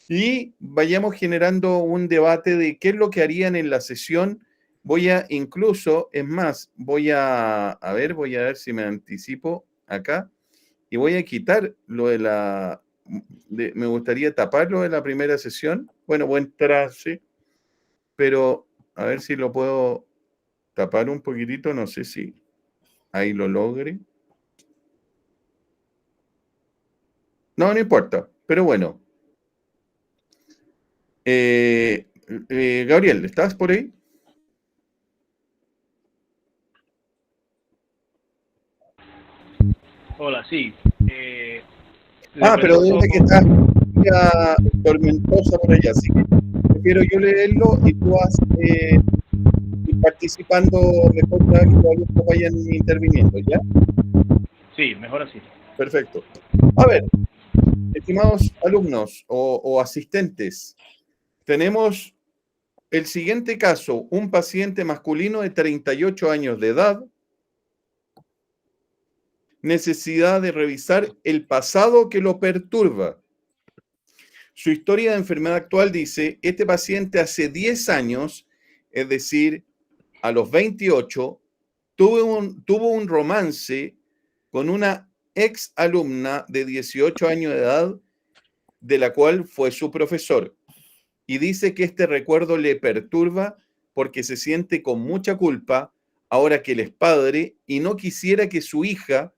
y vayamos generando un debate de qué es lo que harían en la sesión. Voy a incluso, es más, voy a ver si me anticipo acá y voy a quitar lo de me gustaría tapar lo de la primera sesión. Bueno, voy a entrar, sí, pero a ver si lo puedo tapar un poquitito, no sé si ahí lo logre. No importa, pero bueno. Gabriel, ¿estás por ahí? Hola, sí. Pero dice que está tormentosa por allá, así que prefiero yo leerlo y tú vas participando mejor para que los alumnos vayan interviniendo, ¿ya? Sí, mejor así. Perfecto. A ver, estimados alumnos o asistentes, tenemos el siguiente caso, un paciente masculino de 38 años de edad, necesidad de revisar el pasado que lo perturba. Su historia de enfermedad actual dice, este paciente hace 10 años, es decir, a los 28, tuvo un romance con una ex alumna de 18 años de edad, de la cual fue su profesor. Y dice que este recuerdo le perturba porque se siente con mucha culpa ahora que él es padre y no quisiera que su hija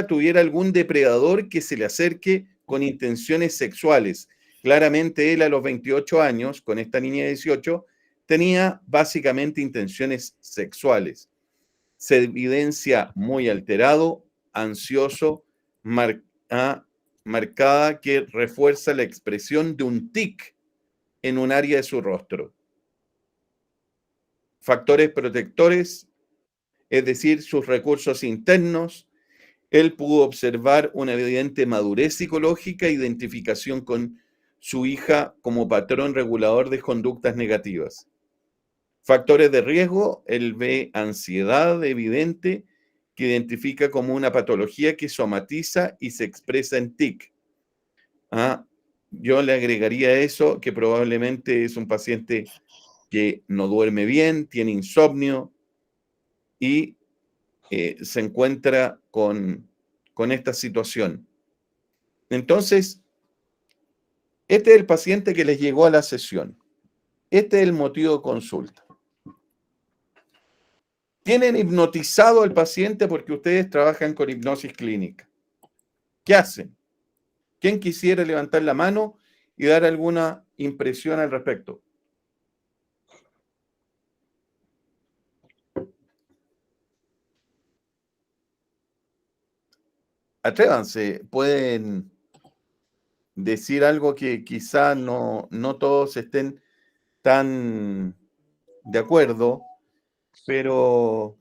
tuviera algún depredador que se le acerque con intenciones sexuales. Claramente él a los 28 años, con esta niña de 18, tenía básicamente intenciones sexuales. Se evidencia muy alterado, ansioso, marcada que refuerza la expresión de un tic en un área de su rostro. Factores protectores, es decir, sus recursos internos. Él pudo observar una evidente madurez psicológica e identificación con su hija como patrón regulador de conductas negativas. Factores de riesgo, él ve ansiedad evidente que identifica como una patología que somatiza y se expresa en tic. Yo le agregaría a eso que probablemente es un paciente que no duerme bien, tiene insomnio y se encuentra con esta situación. Entonces, este es el paciente que les llegó a la sesión. Este es el motivo de consulta. Tienen hipnotizado al paciente porque ustedes trabajan con hipnosis clínica. ¿Qué hacen? ¿Quién quisiera levantar la mano y dar alguna impresión al respecto? Atrévanse, pueden decir algo que quizá no todos estén tan de acuerdo, pero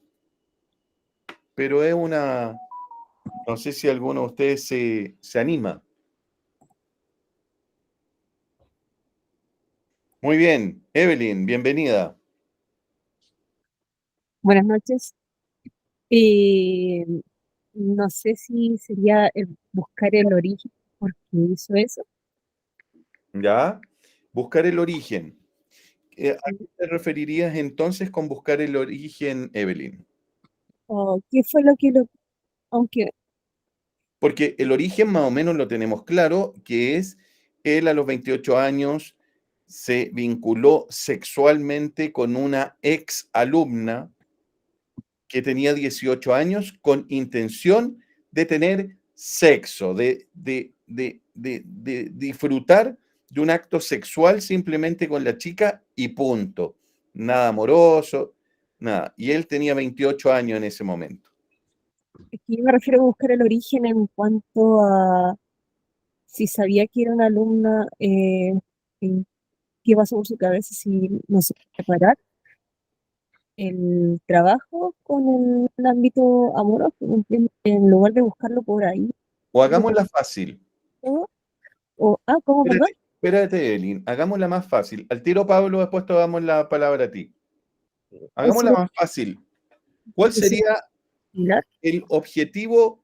es una, no sé si alguno de ustedes se anima. Muy bien, Evelyn, bienvenida. Buenas noches. Eh, no sé si sería buscar el origen por qué hizo eso. ¿Ya? Buscar el origen. ¿A qué te referirías entonces con buscar el origen, Evelyn? ¿O qué fue lo que aunque Porque el origen más o menos lo tenemos claro, que es él a los 28 años se vinculó sexualmente con una ex alumna que tenía 18 años con intención de tener sexo, de disfrutar de un acto sexual simplemente con la chica y punto. Nada amoroso, nada. Y él tenía 28 años en ese momento. es que yo me refiero a buscar el origen en cuanto a si sabía que era una alumna, en qué pasó por su cabeza si no se puede separar el trabajo con el ámbito amoroso, en lugar de buscarlo por ahí, O hagámosla fácil. todo, ¿cómo, perdón? Espérate, Evelyn, hagámosla más fácil. Al tiro, Pablo, después te damos la palabra a ti. Hagámosla Eso más fácil. ¿Cuál es sería similar. el objetivo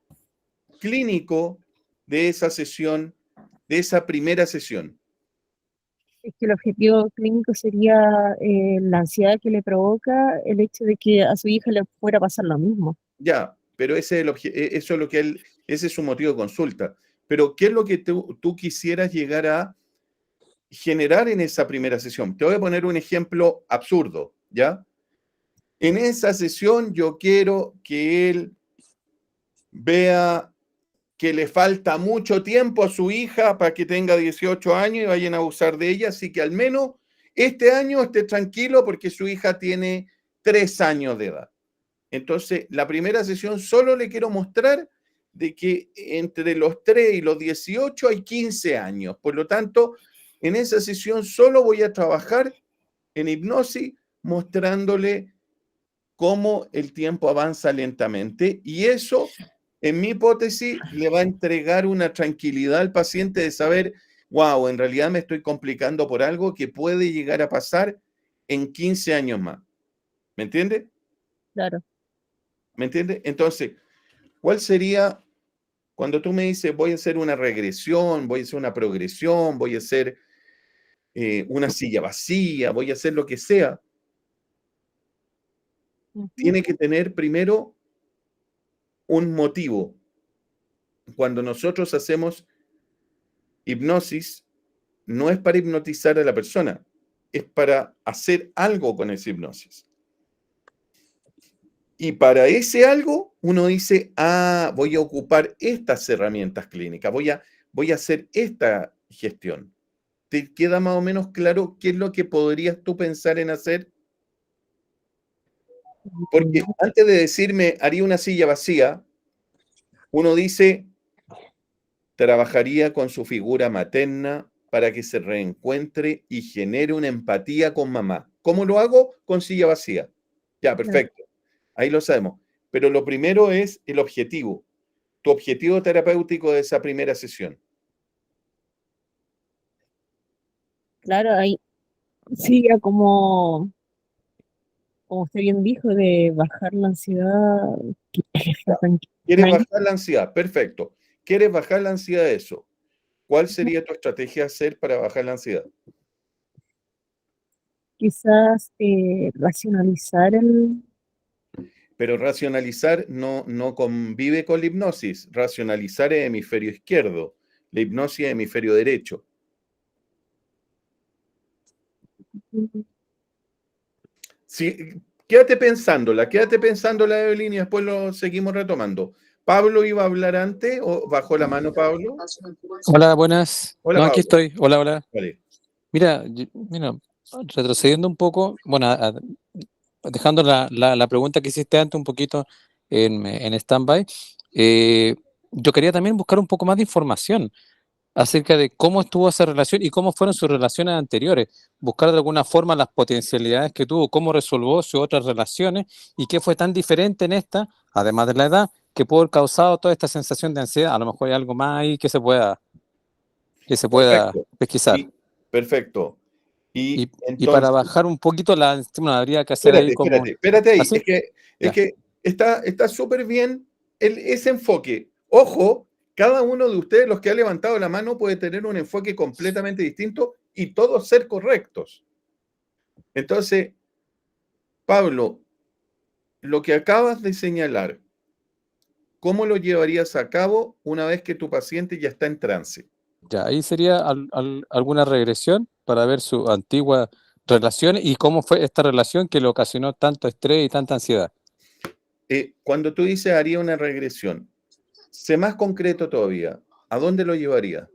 clínico de esa sesión, de esa primera sesión? Es que el objetivo clínico sería la ansiedad que le provoca el hecho de que a su hija le fuera a pasar lo mismo. Ya, pero ese es eso es lo que él, ese es su motivo de consulta. Pero, ¿qué es lo que tú quisieras llegar a generar en esa primera sesión? Te voy a poner un ejemplo absurdo, ¿ya? En esa sesión yo quiero que él vea que le falta mucho tiempo a su hija para que tenga 18 años y vayan a abusar de ella, así que al menos este año esté tranquilo porque su hija tiene 3 años de edad. Entonces, la primera sesión solo le quiero mostrar de que entre los 3 y los 18 hay 15 años. Por lo tanto, en esa sesión solo voy a trabajar en hipnosis mostrándole cómo el tiempo avanza lentamente y eso, en mi hipótesis, le va a entregar una tranquilidad al paciente de saber, wow, en realidad me estoy complicando por algo que puede llegar a pasar en 15 años más. ¿Me entiende? Claro. ¿Me entiende? Entonces, ¿cuál sería cuando tú me dices voy a hacer una regresión, voy a hacer una progresión, voy a hacer una silla vacía, voy a hacer lo que sea? Tiene que tener primero un motivo. Cuando nosotros hacemos hipnosis, no es para hipnotizar a la persona, es para hacer algo con esa hipnosis. Y para ese algo, uno dice, voy a ocupar estas herramientas clínicas, voy a voy a hacer esta gestión. ¿Te queda más o menos claro qué es lo que podrías tú pensar en hacer? Porque antes de decirme, haría una silla vacía, uno dice, trabajaría con su figura materna para que se reencuentre y genere una empatía con mamá. ¿Cómo lo hago? Con silla vacía. Ya, perfecto. Ahí lo sabemos. Pero lo primero es el objetivo. Tu objetivo terapéutico de esa primera sesión. Claro, ahí sigue como usted bien dijo, de bajar la ansiedad, que está ¿Quieres tranquila. bajar la ansiedad? Perfecto. ¿Quieres bajar la ansiedad de eso? ¿Cuál sería tu estrategia a hacer para bajar la ansiedad? Quizás racionalizar Pero racionalizar no convive con la hipnosis. Racionalizar es hemisferio izquierdo, la hipnosis es hemisferio derecho. Sí, quédate pensándola, Evelyn, y después lo seguimos retomando. ¿Pablo iba a hablar antes o bajó la mano, Pablo? Hola, buenas. Hola, No, aquí Pablo. estoy. Hola, hola. Vale. Mira, mira, retrocediendo un poco, bueno, dejando la pregunta que hiciste antes un poquito en stand-by, yo quería también buscar un poco más de información acerca de cómo estuvo esa relación y cómo fueron sus relaciones anteriores. Buscar de alguna forma las potencialidades que tuvo, cómo resolvió sus otras relaciones y qué fue tan diferente en esta, además de la edad, que pudo haber causado toda esta sensación de ansiedad. A lo mejor hay algo más ahí que se pueda Perfecto. pesquisar. Perfecto. Y Y para entonces, bajar un poquito bueno, habría que hacer ahí espérate, como espérate ahí. así. Es Ya, que está súper bien ese enfoque. Ojo, cada uno de ustedes, los que ha levantado la mano, puede tener un enfoque completamente distinto y todos ser correctos. Entonces, Pablo, lo que acabas de señalar, ¿cómo lo llevarías a cabo una vez que tu paciente ya está en trance? ya, ahí sería alguna regresión para ver su antigua relación y cómo fue esta relación que le ocasionó tanto estrés y tanta ansiedad. Cuando tú dices haría una regresión, sé más concreto todavía. ¿A dónde lo llevaría?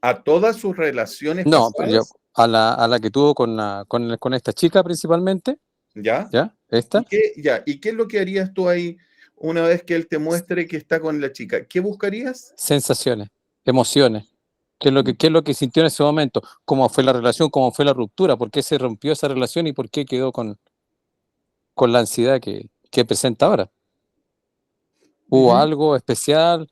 ¿A todas sus relaciones No, pero yo, pasadas? a la que tuvo con esta chica principalmente, ¿Ya? ¿ya? Esta, ¿Y qué es lo que harías tú ahí una vez que él te muestre que está con la chica? ¿Qué buscarías? sensaciones, emociones. ¿Qué es lo que sintió en ese momento? ¿Cómo fue la relación? ¿Cómo fue la ruptura? ¿Por qué se rompió esa relación y por qué quedó con la ansiedad que presenta ahora? ¿Hubo Ujú. algo especial,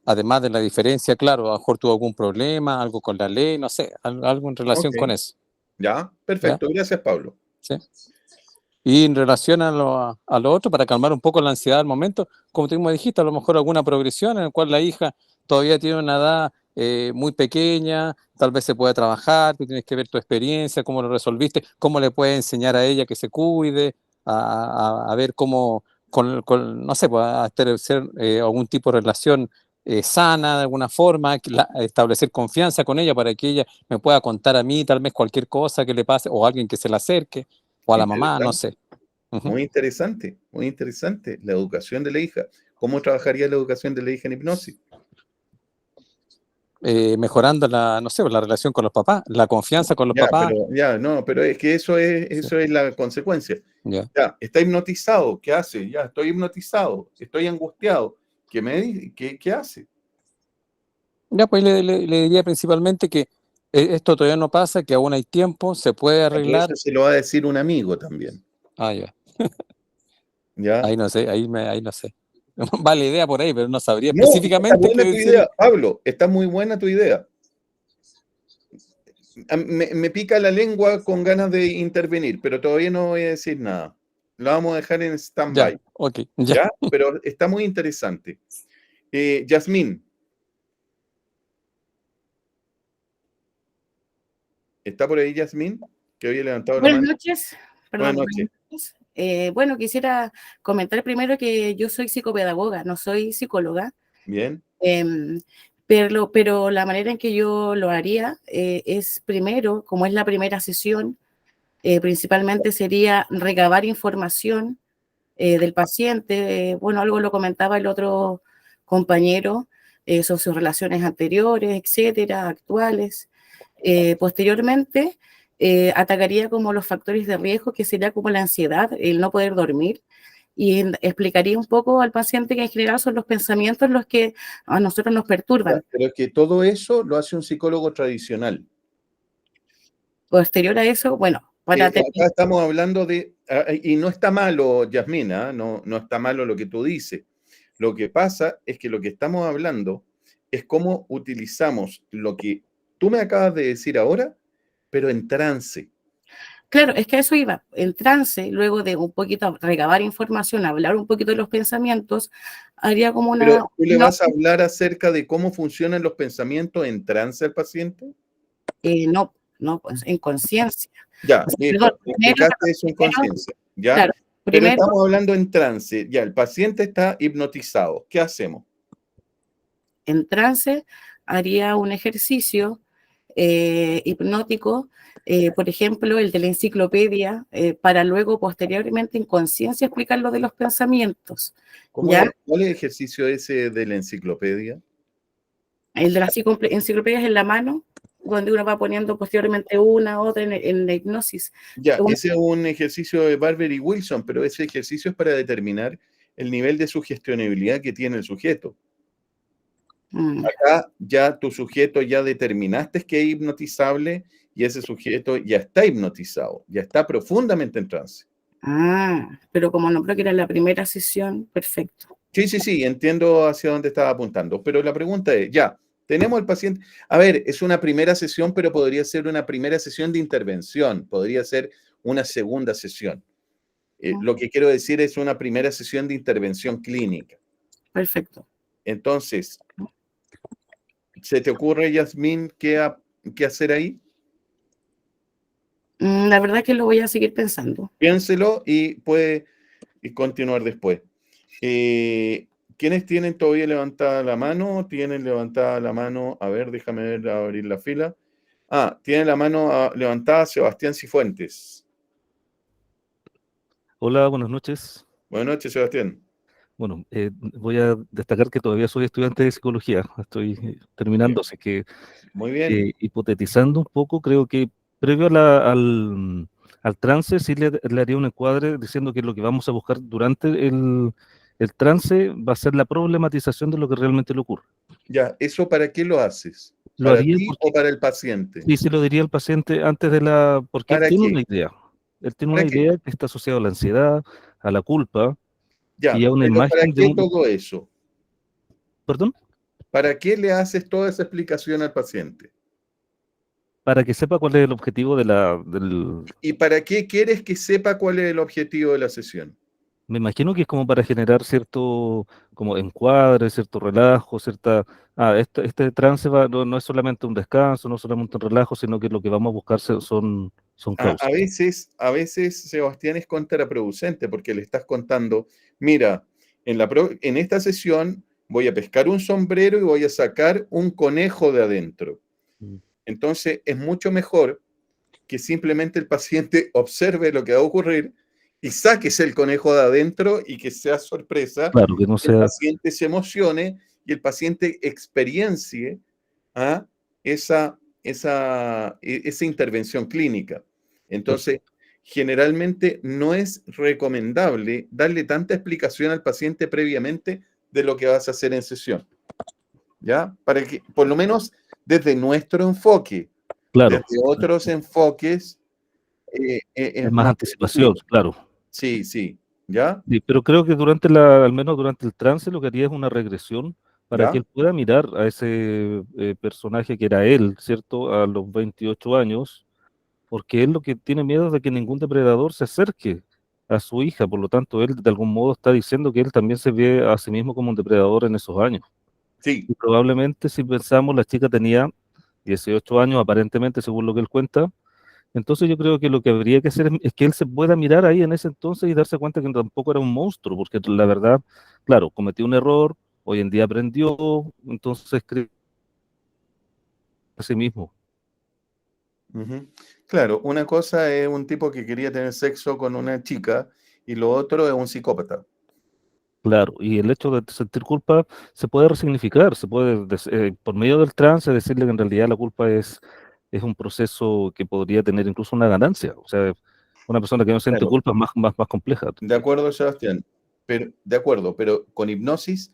además de la diferencia? Claro, a lo mejor tuvo algún problema, algo con la ley, no sé, algo en Ok, relación con eso, ya, ¿ya? perfecto. Gracias, Pablo. ¿Sí? Y en relación a lo otro, para calmar un poco la ansiedad al momento, como tú mismo dijiste, a lo mejor alguna progresión en la cual la hija todavía tiene una edad muy pequeña, tal vez se pueda trabajar, tú tienes que ver tu experiencia, cómo lo resolviste, cómo le puedes enseñar a ella que se cuide, a ver cómo, no sé, pues, a establecer algún tipo de relación sana de alguna forma, establecer confianza con ella para que ella me pueda contar a mí tal vez cualquier cosa que le pase o alguien que se le acerque o a la mamá, no Interesante, sé. Ujú. muy interesante, muy interesante. La educación de la hija. ¿Cómo trabajaría la educación de la hija en hipnosis? Mejorando no sé, la relación con los papás, la confianza con los Ya, papás. pero es que eso es, Sí, eso es la consecuencia. ya. Ya, está hipnotizado. ¿Qué hace? Ya, estoy hipnotizado, estoy angustiado. ¿Qué hace? Ya, pues le diría principalmente que esto todavía no pasa, que aún hay tiempo, se puede Ya, pero arreglar. eso se lo va a decir un amigo también. Ah, ya. ¿Ya? Ahí no sé, ahí no sé. Va la idea por ahí, pero no sabría No, está específicamente qué buena tu decirle. idea, Pablo, está muy buena tu idea. Me pica la lengua con ganas de intervenir, pero todavía no voy a decir nada. Lo vamos a dejar en Ya, stand-by, ok, ya. ¿ya? Pero está muy interesante. Yasmín, ¿está por ahí Yasmín? Que había levantado la Buenas mano. noches, Buenas perdón, noches. buenas noches. Bueno, quisiera comentar primero que yo soy psicopedagoga, no soy psicóloga, Bien. em, pero la manera en que yo lo haría es primero, como es la primera sesión, principalmente sería recabar información del paciente. Bueno, algo lo comentaba el otro compañero, sobre sus relaciones anteriores, etcétera, actuales. Posteriormente, atacaría como los factores de riesgo, que sería como la ansiedad, el no poder dormir, y explicaría un poco al paciente que en general son los pensamientos los que a nosotros nos perturban. Pero que todo eso lo hace un psicólogo tradicional. Posterior a eso, bueno, para Acá estamos hablando de, y no está malo, Yasmina, no está malo lo que tú dices. Lo que pasa es que lo que estamos hablando es cómo utilizamos lo que tú me acabas de decir ahora, pero en trance. Claro, es que a eso iba, en trance, luego de un poquito recabar información, hablar un poquito de los pensamientos, haría como una... Pero ¿tú le vas a hablar acerca de cómo funcionan los pensamientos en trance al paciente? No, pues en conciencia. Ya, Perdón, explicaste eso en conciencia, ¿ya? Claro, Pero estamos hablando en trance, ya, el paciente está hipnotizado, ¿qué hacemos? En trance haría un ejercicio hipnótico, por ejemplo, el de la enciclopedia, para luego, posteriormente, en conciencia, explicar lo de los pensamientos. ¿Ya? ¿Cuál es el ejercicio ese de la enciclopedia? El de las enciclopedias en la mano, donde uno va poniendo posteriormente una, otra en la hipnosis. Ya, ese es un ejercicio de Barber y Wilson, pero ese ejercicio es para determinar el nivel de sugestibilidad que tiene el sujeto. Acá ya tu sujeto ya determinaste que es hipnotizable y ese sujeto ya está hipnotizado, ya está profundamente en trance. Pero como no creo que era la primera sesión, perfecto. Sí, entiendo hacia dónde estaba apuntando, pero la pregunta es, ya, tenemos al paciente, a ver, es una primera sesión, pero podría ser una primera sesión de intervención, podría ser una segunda sesión. Lo que quiero decir es una primera sesión de intervención clínica. Perfecto. Entonces, ¿se te ocurre, Yasmín, qué hacer ahí? La verdad que lo voy a seguir pensando. Piénselo y puede continuar después. ¿Quiénes tienen todavía levantada la mano? Tienen levantada la mano, a ver, déjame ver, abrir la fila. Tiene la mano levantada Sebastián Cifuentes. Hola, buenas noches. Buenas noches, Sebastián. Bueno, voy a destacar que todavía soy estudiante de psicología, estoy terminando, así que muy bien. Hipotetizando un poco, creo que previo al trance sí le haría un encuadre diciendo que lo que vamos a buscar durante el trance va a ser la problematización de lo que realmente le ocurre. Ya, ¿eso para qué lo haces? Lo ¿Para haría ti o para el paciente? Sí, se lo diría al paciente antes porque él tiene una idea. Él tiene una idea que está asociada a la ansiedad, a la culpa, ya, y a una imagen ¿para qué todo eso? ¿Perdón? ¿Para qué le haces toda esa explicación al paciente? Para que sepa cuál es el objetivo ¿Y para qué quieres que sepa cuál es el objetivo de la sesión? Me imagino que es como para generar cierto como encuadre, cierto relajo, este trance no es solamente un descanso, no es solamente un relajo, sino que lo que vamos a buscar son causas. A veces, Sebastián, es contraproducente porque le estás contando, mira, en esta sesión voy a pescar un sombrero y voy a sacar un conejo de adentro. Entonces, es mucho mejor que simplemente el paciente observe lo que va a ocurrir y saques el conejo de adentro y que sea sorpresa, claro, que no sea... el paciente se emocione y el paciente experiencie esa intervención clínica. Entonces, generalmente no es recomendable darle tanta explicación al paciente previamente de lo que vas a hacer en sesión. ¿Ya? Para que, por lo menos desde nuestro enfoque, claro, desde otros enfoques, es más anticipación, claro. Sí, ¿ya? Sí, pero creo que al menos durante el trance, lo que haría es una regresión para que él pueda mirar a ese personaje que era él, ¿cierto? A los 28 años, porque él lo que tiene miedo es de que ningún depredador se acerque a su hija, por lo tanto, él de algún modo está diciendo que él también se ve a sí mismo como un depredador en esos años. Sí. Y probablemente, si pensamos, la chica tenía 18 años, aparentemente, según lo que él cuenta. Entonces yo creo que lo que habría que hacer es que él se pueda mirar ahí en ese entonces y darse cuenta que tampoco era un monstruo, porque la verdad, claro, cometió un error, hoy en día aprendió, entonces cree a sí mismo. Claro, una cosa es un tipo que quería tener sexo con una chica y lo otro es un psicópata. Claro, y el hecho de sentir culpa se puede resignificar, se puede, por medio del trance, decirle que en realidad la culpa es un proceso que podría tener incluso una ganancia. O sea, una persona que no siente Claro, culpa es más compleja. de acuerdo, Sebastián. Pero, de acuerdo, pero con hipnosis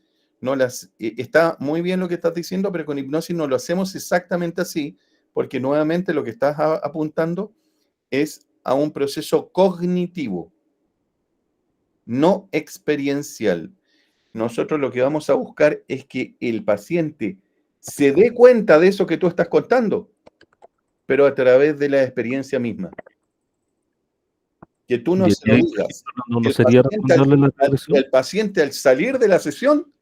está muy bien lo que estás diciendo, pero con hipnosis no lo hacemos exactamente así, porque nuevamente lo que estás apuntando es a un proceso cognitivo, no experiencial. Nosotros lo que vamos a buscar es que el paciente se dé cuenta de eso que tú estás contando, pero a través de la experiencia misma. Que tú no Y se lo ahí, digas. no Que sería recomendarle la regresión. el paciente al salir de la sesión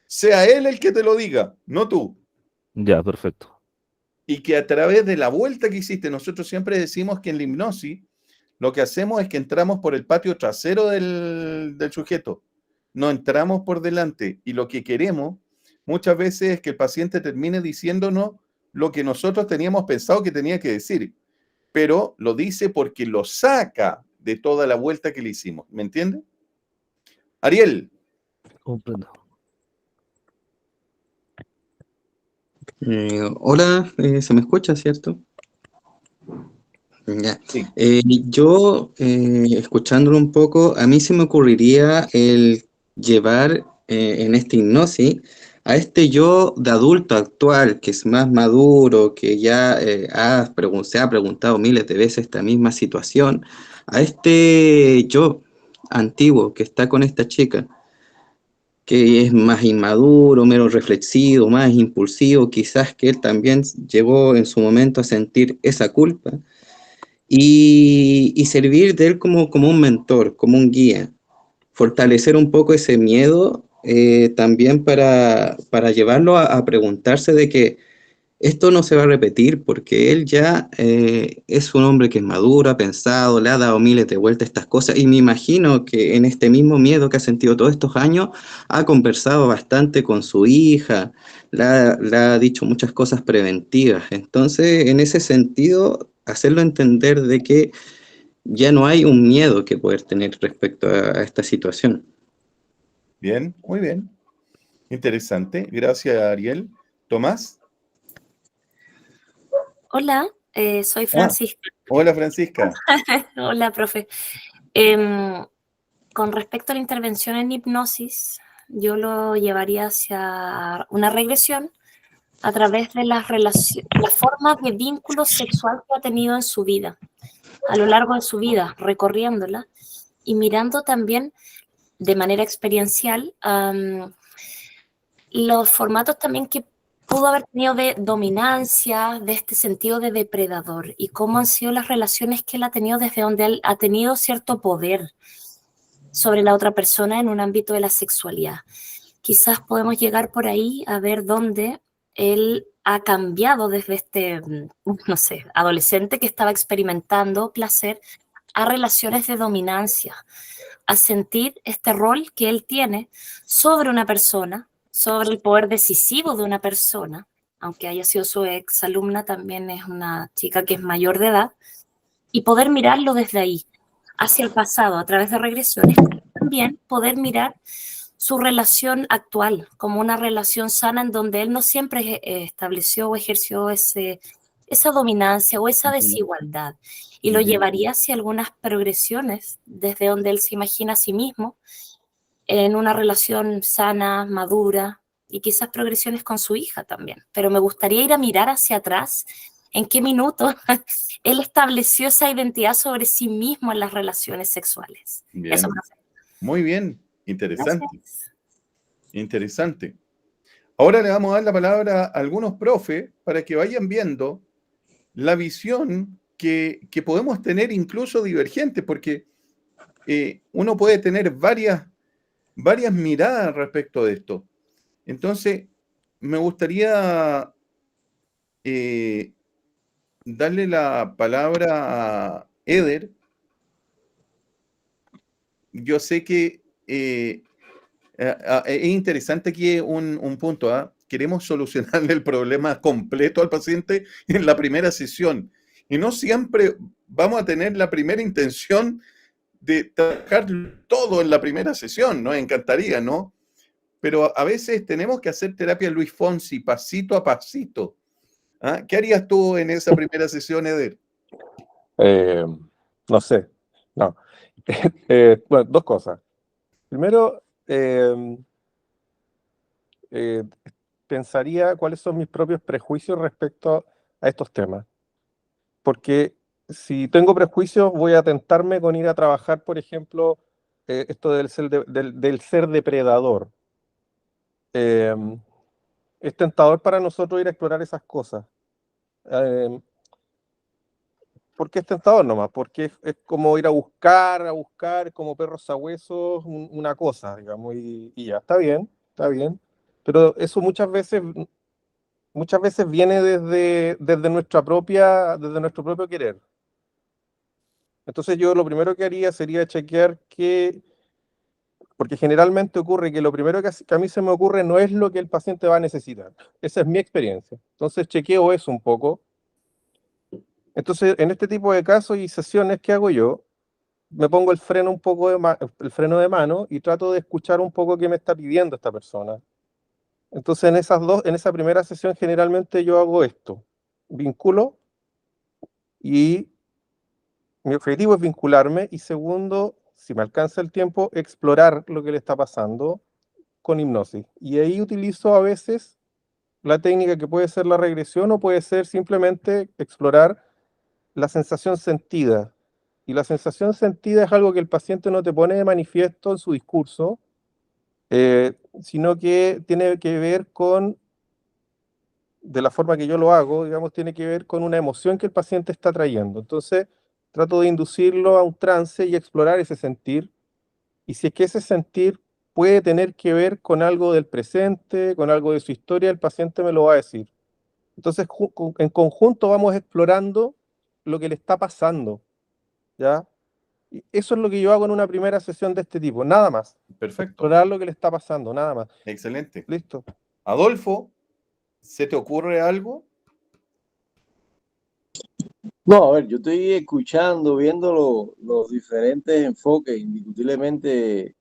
sea él el que te lo diga, no tú. Ya, perfecto. Y que a través de la vuelta que hiciste, nosotros siempre decimos que en la hipnosis lo que hacemos es que entramos por el patio trasero del sujeto, no entramos por delante. Y lo que queremos muchas veces es que el paciente termine diciéndonos lo que nosotros teníamos pensado que tenía que decir, pero lo dice porque lo saca de toda la vuelta que le hicimos. ¿Me entiende? Ariel. Comprendo. Hola, ¿se me escucha, cierto? Ya. Sí. Yo, escuchándolo un poco, a mí se me ocurriría el llevar en esta hipnosis a este yo de adulto actual, que es más maduro, que ya se ha preguntado miles de veces esta misma situación, a este yo antiguo que está con esta chica, que es más inmaduro, menos reflexivo, más impulsivo, quizás que él también llegó en su momento a sentir esa culpa, y servir de él como un mentor, como un guía, fortalecer un poco ese miedo también para llevarlo a preguntarse de que esto no se va a repetir porque él ya es un hombre que es maduro, ha pensado, le ha dado miles de vueltas a estas cosas y me imagino que en este mismo miedo que ha sentido todos estos años ha conversado bastante con su hija, le ha dicho muchas cosas preventivas. Entonces, en ese sentido, hacerlo entender de que ya no hay un miedo que poder tener respecto a esta situación. Bien, muy bien. Interesante. Gracias, Ariel. Tomás. Hola, soy Francisca. Hola, Francisca. Hola, profe. Con respecto a la intervención en hipnosis, yo lo llevaría hacia una regresión a través de las formas de vínculo sexual que ha tenido en su vida, a lo largo de su vida, recorriéndola y mirando también de manera experiencial los formatos también que pudo haber tenido de dominancia, de este sentido de depredador, y cómo han sido las relaciones que él ha tenido desde donde él ha tenido cierto poder sobre la otra persona en un ámbito de la sexualidad. Quizás podemos llegar por ahí a ver dónde él ha cambiado desde este, no sé, adolescente que estaba experimentando placer a relaciones de dominancia, a sentir este rol que él tiene sobre una persona, sobre el poder decisivo de una persona, aunque haya sido su ex alumna, también es una chica que es mayor de edad, y poder mirarlo desde ahí, hacia el pasado, a través de regresiones, también poder mirar su relación actual como una relación sana en donde él no siempre estableció o ejerció esa dominancia o esa desigualdad, y lo llevaría hacia algunas progresiones desde donde él se imagina a sí mismo en una relación sana, madura, y quizás progresiones con su hija también. Pero me gustaría ir a mirar hacia atrás, en qué minuto él estableció esa identidad sobre sí mismo en las relaciones sexuales. Bien. Eso me hace. Muy bien, interesante. Gracias. Interesante. Ahora le vamos a dar la palabra a algunos profes para que vayan viendo la visión que podemos tener incluso divergente, porque uno puede tener varias miradas respecto de esto. Entonces, me gustaría darle la palabra a Eder. Yo sé que es interesante aquí un punto. Queremos solucionarle el problema completo al paciente en la primera sesión. Y no siempre vamos a tener la primera intención de trabajar todo en la primera sesión, nos encantaría, ¿no? Pero a veces tenemos que hacer terapia Luis Fonsi, pasito a pasito. ¿Ah? ¿Qué harías tú en esa primera sesión, Eder? No sé, no. Bueno, dos cosas. Primero, pensaría cuáles son mis propios prejuicios respecto a estos temas. Porque si tengo prejuicios, voy a tentarme con ir a trabajar, por ejemplo, esto del ser depredador. Es tentador para nosotros ir a explorar esas cosas. ¿Por qué es tentador nomás? Porque es como ir a buscar como perros sabuesos una cosa, digamos, y ya, está bien, pero eso muchas veces viene desde nuestro propio querer. Entonces yo lo primero que haría sería chequear porque generalmente ocurre que lo primero que a mí se me ocurre no es lo que el paciente va a necesitar. Esa es mi experiencia. Entonces chequeo eso un poco. Entonces, en este tipo de casos y sesiones, ¿qué hago yo? Me pongo el freno de mano y trato de escuchar un poco qué me está pidiendo esta persona. Entonces, en esa primera sesión generalmente yo hago esto. Vinculo y mi objetivo es vincularme y segundo, si me alcanza el tiempo, explorar lo que le está pasando con hipnosis. Y ahí utilizo a veces la técnica que puede ser la regresión o puede ser simplemente explorar la sensación sentida. Y la sensación sentida es algo que el paciente no te pone de manifiesto en su discurso, sino que tiene que ver de la forma que yo lo hago, digamos, tiene que ver con una emoción que el paciente está trayendo. Entonces, trato de inducirlo a un trance y explorar ese sentir. Y si es que ese sentir puede tener que ver con algo del presente, con algo de su historia, el paciente me lo va a decir. Entonces, en conjunto vamos explorando lo que le está pasando, ¿ya? Y eso es lo que yo hago en una primera sesión de este tipo, nada más. Perfecto. Explorar lo que le está pasando, nada más. Excelente. Listo. Adolfo, ¿se te ocurre algo? No, a ver, yo estoy escuchando, viendo los diferentes enfoques. Indiscutiblemente,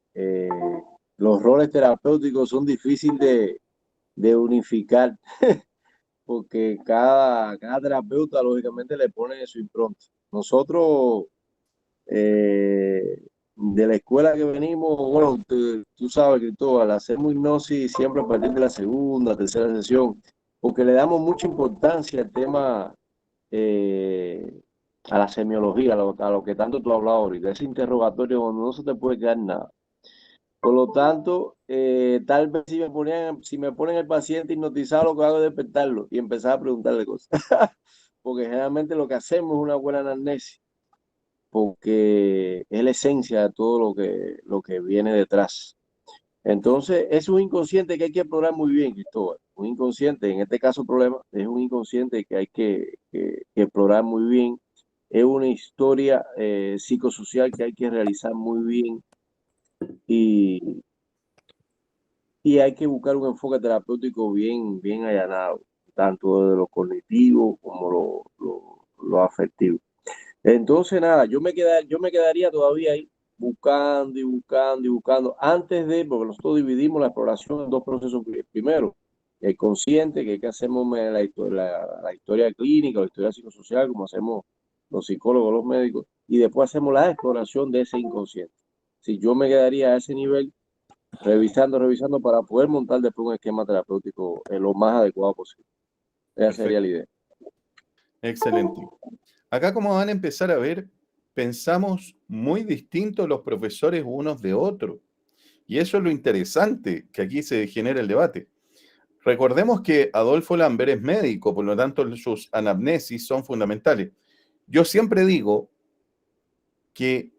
los roles terapéuticos son difíciles de unificar, porque cada terapeuta, lógicamente, le pone su impronta. Nosotros, de la escuela que venimos, bueno, tú sabes, Cristóbal, hacemos hipnosis siempre a partir de la segunda, tercera sesión, porque le damos mucha importancia al tema, a la semiología, a lo que tanto tú has hablado ahorita, ese interrogatorio donde no se te puede quedar nada. Por lo tanto, tal vez si me ponen el paciente hipnotizado, lo que hago es despertarlo y empezar a preguntarle cosas. Porque generalmente lo que hacemos es una buena anamnesis, porque es la esencia de todo lo que viene detrás. Entonces, es un inconsciente que hay que explorar muy bien, Cristóbal. Un inconsciente, en este caso problema, es un inconsciente que hay que explorar muy bien. Es una historia psicosocial que hay que realizar muy bien y hay que buscar un enfoque terapéutico bien allanado, tanto de lo cognitivo como lo afectivo. Entonces, nada, yo me quedaría todavía ahí buscando y buscando y buscando porque nosotros dividimos la exploración en dos procesos. Primero, el consciente, que hacemos la historia clínica, la historia psicosocial, como hacemos los psicólogos, los médicos, y después hacemos la exploración de ese inconsciente. Si yo me quedaría a ese nivel, revisando para poder montar después un esquema terapéutico lo más adecuado posible. Esa sería la idea. Excelente. Acá, como van a empezar a ver, pensamos muy distintos los profesores unos de otros. Y eso es lo interesante, que aquí se genera el debate. Recordemos que Adolfo Lambert es médico, por lo tanto sus anamnesis son fundamentales. Yo siempre digo que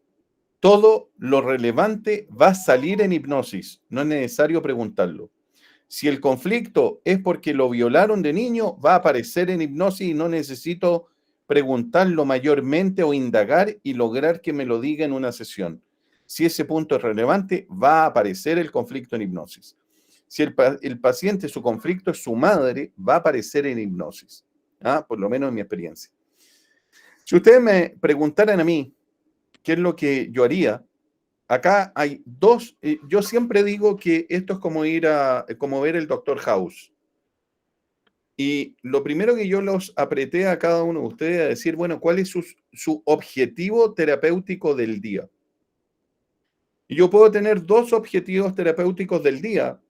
todo lo relevante va a salir en hipnosis, no es necesario preguntarlo. Si el conflicto es porque lo violaron de niño, va a aparecer en hipnosis y no necesito preguntarlo mayormente o indagar y lograr que me lo diga en una sesión. Si ese punto es relevante, va a aparecer el conflicto en hipnosis. Si el paciente, su conflicto es su madre, va a aparecer en hipnosis. Por lo menos en mi experiencia. Si ustedes me preguntaran a mí, ¿qué es lo que yo haría? Acá hay dos, yo siempre digo que esto es como ver el Doctor House. Y lo primero que yo los apreté a cada uno de ustedes a decir, bueno, ¿cuál es su objetivo terapéutico del día? Y yo puedo tener dos objetivos terapéuticos del día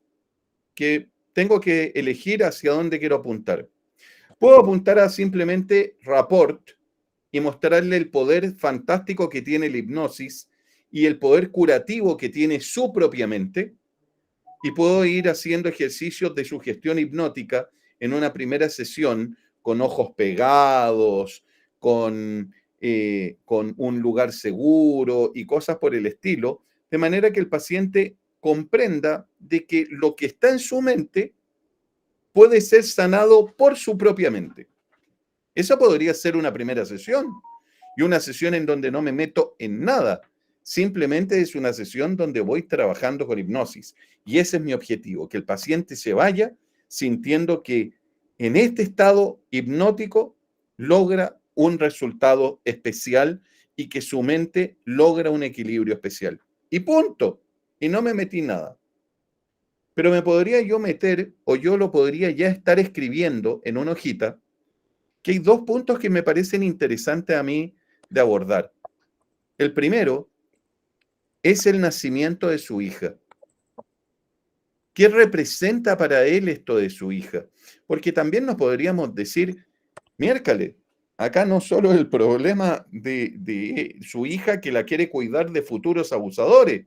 que tengo que elegir hacia dónde quiero apuntar. Puedo apuntar a simplemente rapport y mostrarle el poder fantástico que tiene la hipnosis y el poder curativo que tiene su propia mente, y puedo ir haciendo ejercicios de sugestión hipnótica en una primera sesión con ojos pegados, con un lugar seguro y cosas por el estilo, de manera que el paciente comprenda de que lo que está en su mente puede ser sanado por su propia mente. Esa podría ser una primera sesión, y una sesión en donde no me meto en nada. Simplemente es una sesión donde voy trabajando con hipnosis. Y ese es mi objetivo, que el paciente se vaya sintiendo que en este estado hipnótico logra un resultado especial y que su mente logra un equilibrio especial. Y punto. Y no me metí nada. Pero me podría yo meter, o yo lo podría ya estar escribiendo en una hojita, que hay dos puntos que me parecen interesantes a mí de abordar. El primero es el nacimiento de su hija. ¿Qué representa para él esto de su hija? Porque también nos podríamos decir, miércale, acá no solo el problema de su hija que la quiere cuidar de futuros abusadores,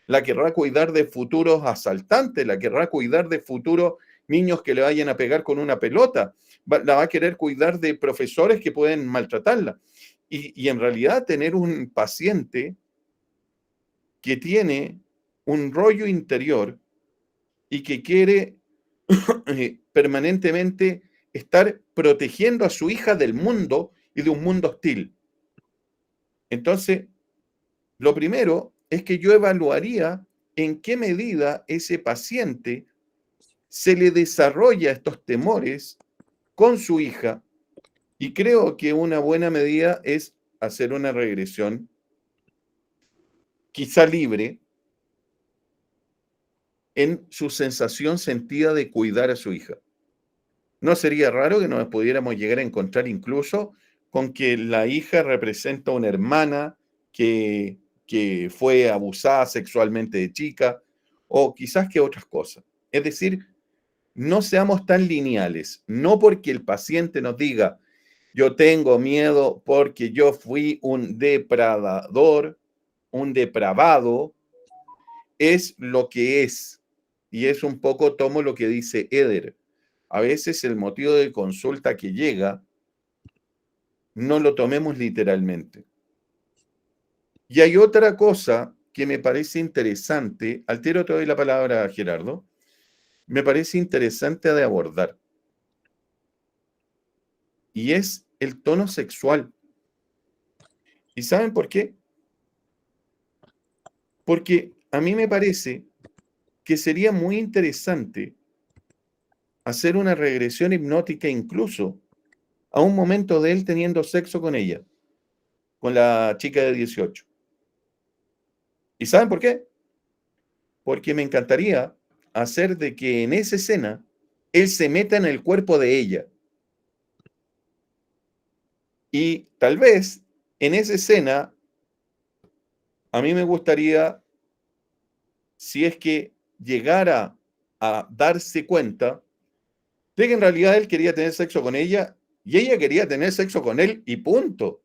la querrá cuidar de futuros asaltantes, la querrá cuidar de futuros niños que le vayan a pegar con una pelota, la va a querer cuidar de profesores que pueden maltratarla. Y en realidad tener un paciente que tiene un rollo interior y que quiere permanentemente estar protegiendo a su hija del mundo y de un mundo hostil. Entonces, lo primero es que yo evaluaría en qué medida ese paciente se le desarrolla estos temores con su hija, y creo que una buena medida es hacer una regresión, quizá libre, en su sensación sentida de cuidar a su hija. No sería raro que nos pudiéramos llegar a encontrar incluso con que la hija representa una hermana que fue abusada sexualmente de chica, o quizás que otras cosas. Es decir, no seamos tan lineales. No porque el paciente nos diga, yo tengo miedo porque yo fui un depredador, un depravado, es lo que es. Y es un poco, tomo lo que dice Eder. A veces el motivo de consulta que llega, no lo tomemos literalmente. Y hay otra cosa que me parece interesante, al tiro te doy la palabra a Gerardo, me parece interesante de abordar. Y es el tono sexual. ¿Y saben por qué? Porque a mí me parece que sería muy interesante hacer una regresión hipnótica incluso a un momento de él teniendo sexo con ella, con la chica de 18. ¿Y saben por qué? Porque me encantaría hacer de que en esa escena él se meta en el cuerpo de ella. Y tal vez en esa escena a mí me gustaría, si es que llegara a darse cuenta de que en realidad él quería tener sexo con ella y ella quería tener sexo con él y punto.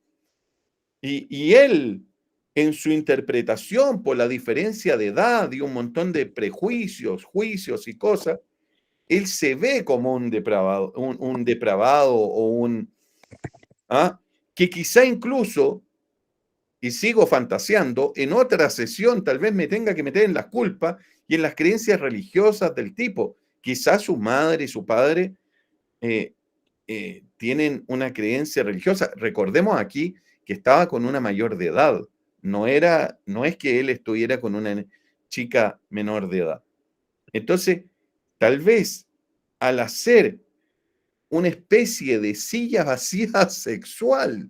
Y él, en su interpretación por la diferencia de edad y un montón de prejuicios, juicios y cosas, él se ve como un depravado, un depravado o un... que quizá incluso, y sigo fantaseando, en otra sesión tal vez me tenga que meter en las culpas y en las creencias religiosas del tipo. Quizás su madre y su padre tienen una creencia religiosa. Recordemos aquí que estaba con una mayor de edad. No es que él estuviera con una chica menor de edad. Entonces, tal vez al hacer una especie de silla vacía sexual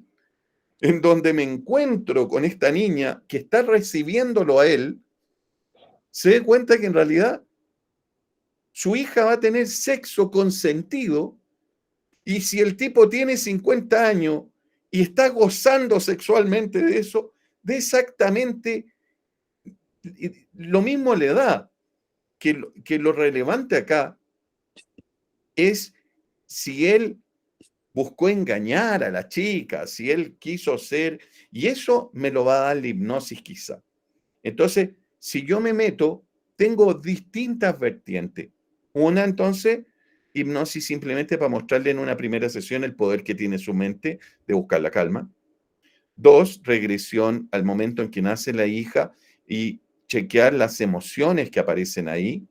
en donde me encuentro con esta niña que está recibiéndolo a él, se dé cuenta que en realidad su hija va a tener sexo consentido, y si el tipo tiene 50 años y está gozando sexualmente de eso, de exactamente lo mismo le da, que lo relevante acá es si él buscó engañar a la chica, si él quiso ser, y eso me lo va a dar la hipnosis quizá. Entonces, si yo me meto, tengo distintas vertientes. Una, entonces, hipnosis simplemente para mostrarle en una primera sesión el poder que tiene su mente de buscar la calma. 2, regresión al momento en que nace la hija y chequear las emociones que aparecen ahí,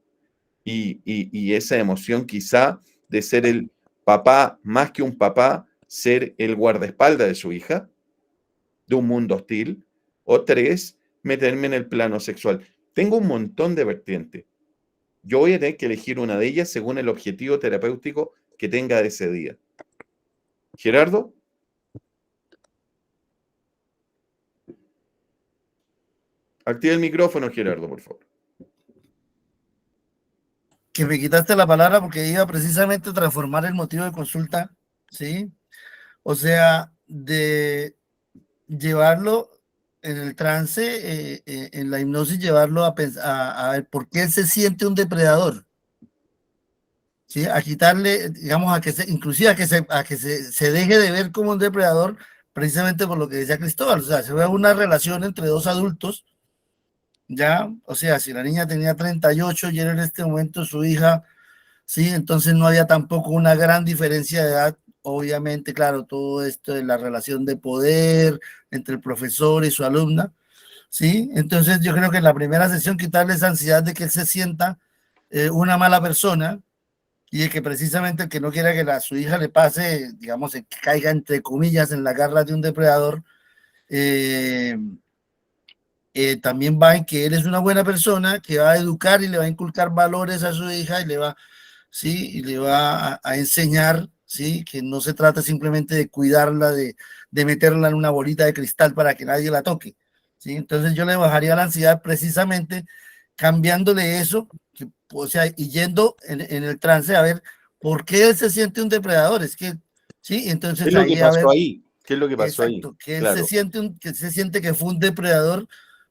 y esa emoción quizá de ser el papá, más que un papá, ser el guardaespaldas de su hija, de un mundo hostil. O 3, meterme en el plano sexual. Tengo un montón de vertientes. Yo voy a tener que elegir una de ellas según el objetivo terapéutico que tenga de ese día. Gerardo. Activa el micrófono, Gerardo, por favor. Que me quitaste la palabra porque iba precisamente a transformar el motivo de consulta, ¿sí? O sea, de llevarlo en el trance, en la hipnosis, llevarlo a ver por qué él se siente un depredador, ¿sí? A quitarle, digamos, inclusive a que se deje de ver como un depredador, precisamente por lo que decía Cristóbal. O sea, se ve una relación entre dos adultos, ya, o sea, si la niña tenía 38 y era en este momento su hija, sí, entonces no había tampoco una gran diferencia de edad. Obviamente, claro, todo esto de la relación de poder entre el profesor y su alumna, ¿sí? Entonces yo creo que en la primera sesión quitarle esa ansiedad de que él se sienta una mala persona, y de que precisamente el que no quiera que su hija le pase, digamos, que caiga entre comillas en la garra de un depredador, también va en que él es una buena persona, que va a educar y le va a inculcar valores a su hija, y le va, ¿sí? Y le va a enseñar, ¿sí? Que no se trata simplemente de cuidarla, de meterla en una bolita de cristal para que nadie la toque, ¿sí? Entonces yo le bajaría la ansiedad precisamente cambiándole eso, o sea, y yendo en el trance a ver por qué él se siente un depredador. Es que, ¿sí? Entonces ¿Qué es lo que ahí a ver, pasó ahí? ¿Qué es lo que pasó ahí? exacto, que él Claro. se siente que fue un depredador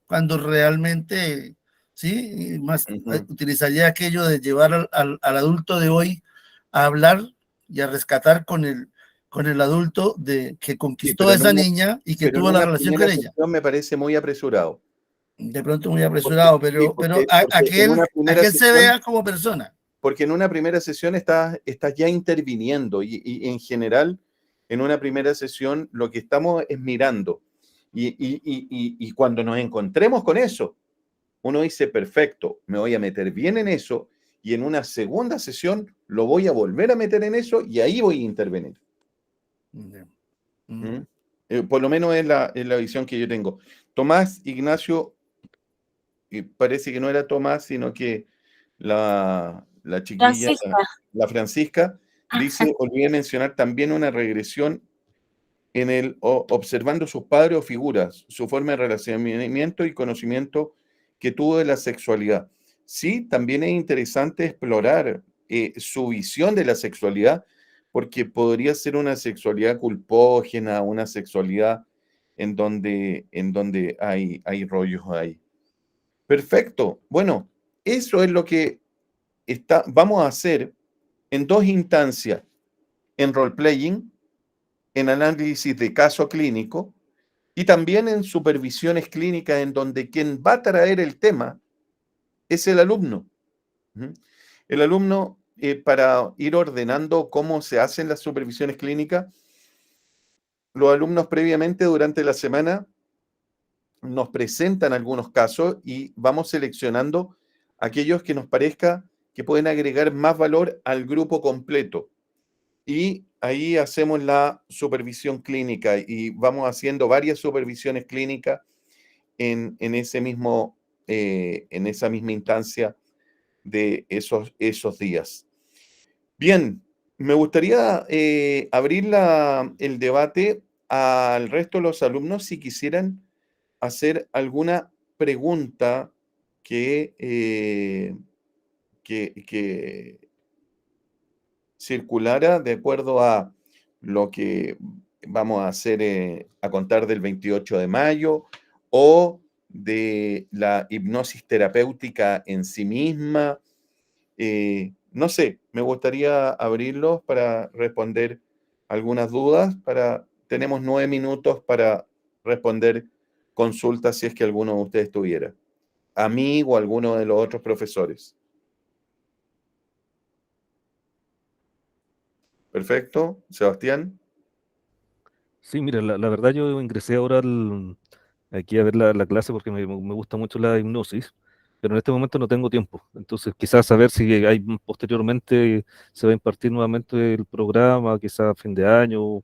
cuando realmente, sí, más utilizaría aquello de llevar al adulto de hoy a hablar y a rescatar con el adulto que conquistó a esa niña y que tuvo la relación con ella. Me parece muy apresurado. De pronto muy apresurado, pero a que él se vea como persona. Porque en una primera sesión estás ya interviniendo, y en general en una primera sesión lo que estamos es mirando. Y cuando nos encontremos con eso, uno dice, perfecto, me voy a meter bien en eso, y en una segunda sesión lo voy a volver a meter en eso, y ahí voy a intervenir. Por lo menos es la visión que yo tengo. Tomás Ignacio, parece que no era Tomás, sino que la chiquilla, la Francisca, dice, olvidé mencionar también una regresión en el observando sus padres o figuras, su forma de relacionamiento y conocimiento que tuvo de la sexualidad. Sí, también es interesante explorar su visión de la sexualidad, porque podría ser una sexualidad culpógena, una sexualidad en donde hay rollos ahí. Perfecto. Bueno, eso es lo que vamos a hacer en 2 instancias, en role-playing, en análisis de caso clínico, y también en supervisiones clínicas, en donde quien va a traer el tema es el alumno. El alumno, para ir ordenando cómo se hacen las supervisiones clínicas, los alumnos previamente durante la semana nos presentan algunos casos y vamos seleccionando aquellos que nos parezca que pueden agregar más valor al grupo completo. Y ahí hacemos la supervisión clínica y vamos haciendo varias supervisiones clínicas en esa misma instancia de esos días. Bien, me gustaría abrir el debate al resto de los alumnos si quisieran hacer alguna pregunta que circulara de acuerdo a lo que vamos a hacer, a contar del 28 de mayo, o de la hipnosis terapéutica en sí misma. No sé, me gustaría abrirlos para responder algunas dudas. Tenemos 9 minutos para responder consultas si es que alguno de ustedes tuviera. A mí o a alguno de los otros profesores. Perfecto. Sebastián. Sí, mira, la verdad yo ingresé ahora aquí a ver la clase porque me gusta mucho la hipnosis, pero en este momento no tengo tiempo. Entonces, quizás saber si hay posteriormente se va a impartir nuevamente el programa, quizás a fin de año,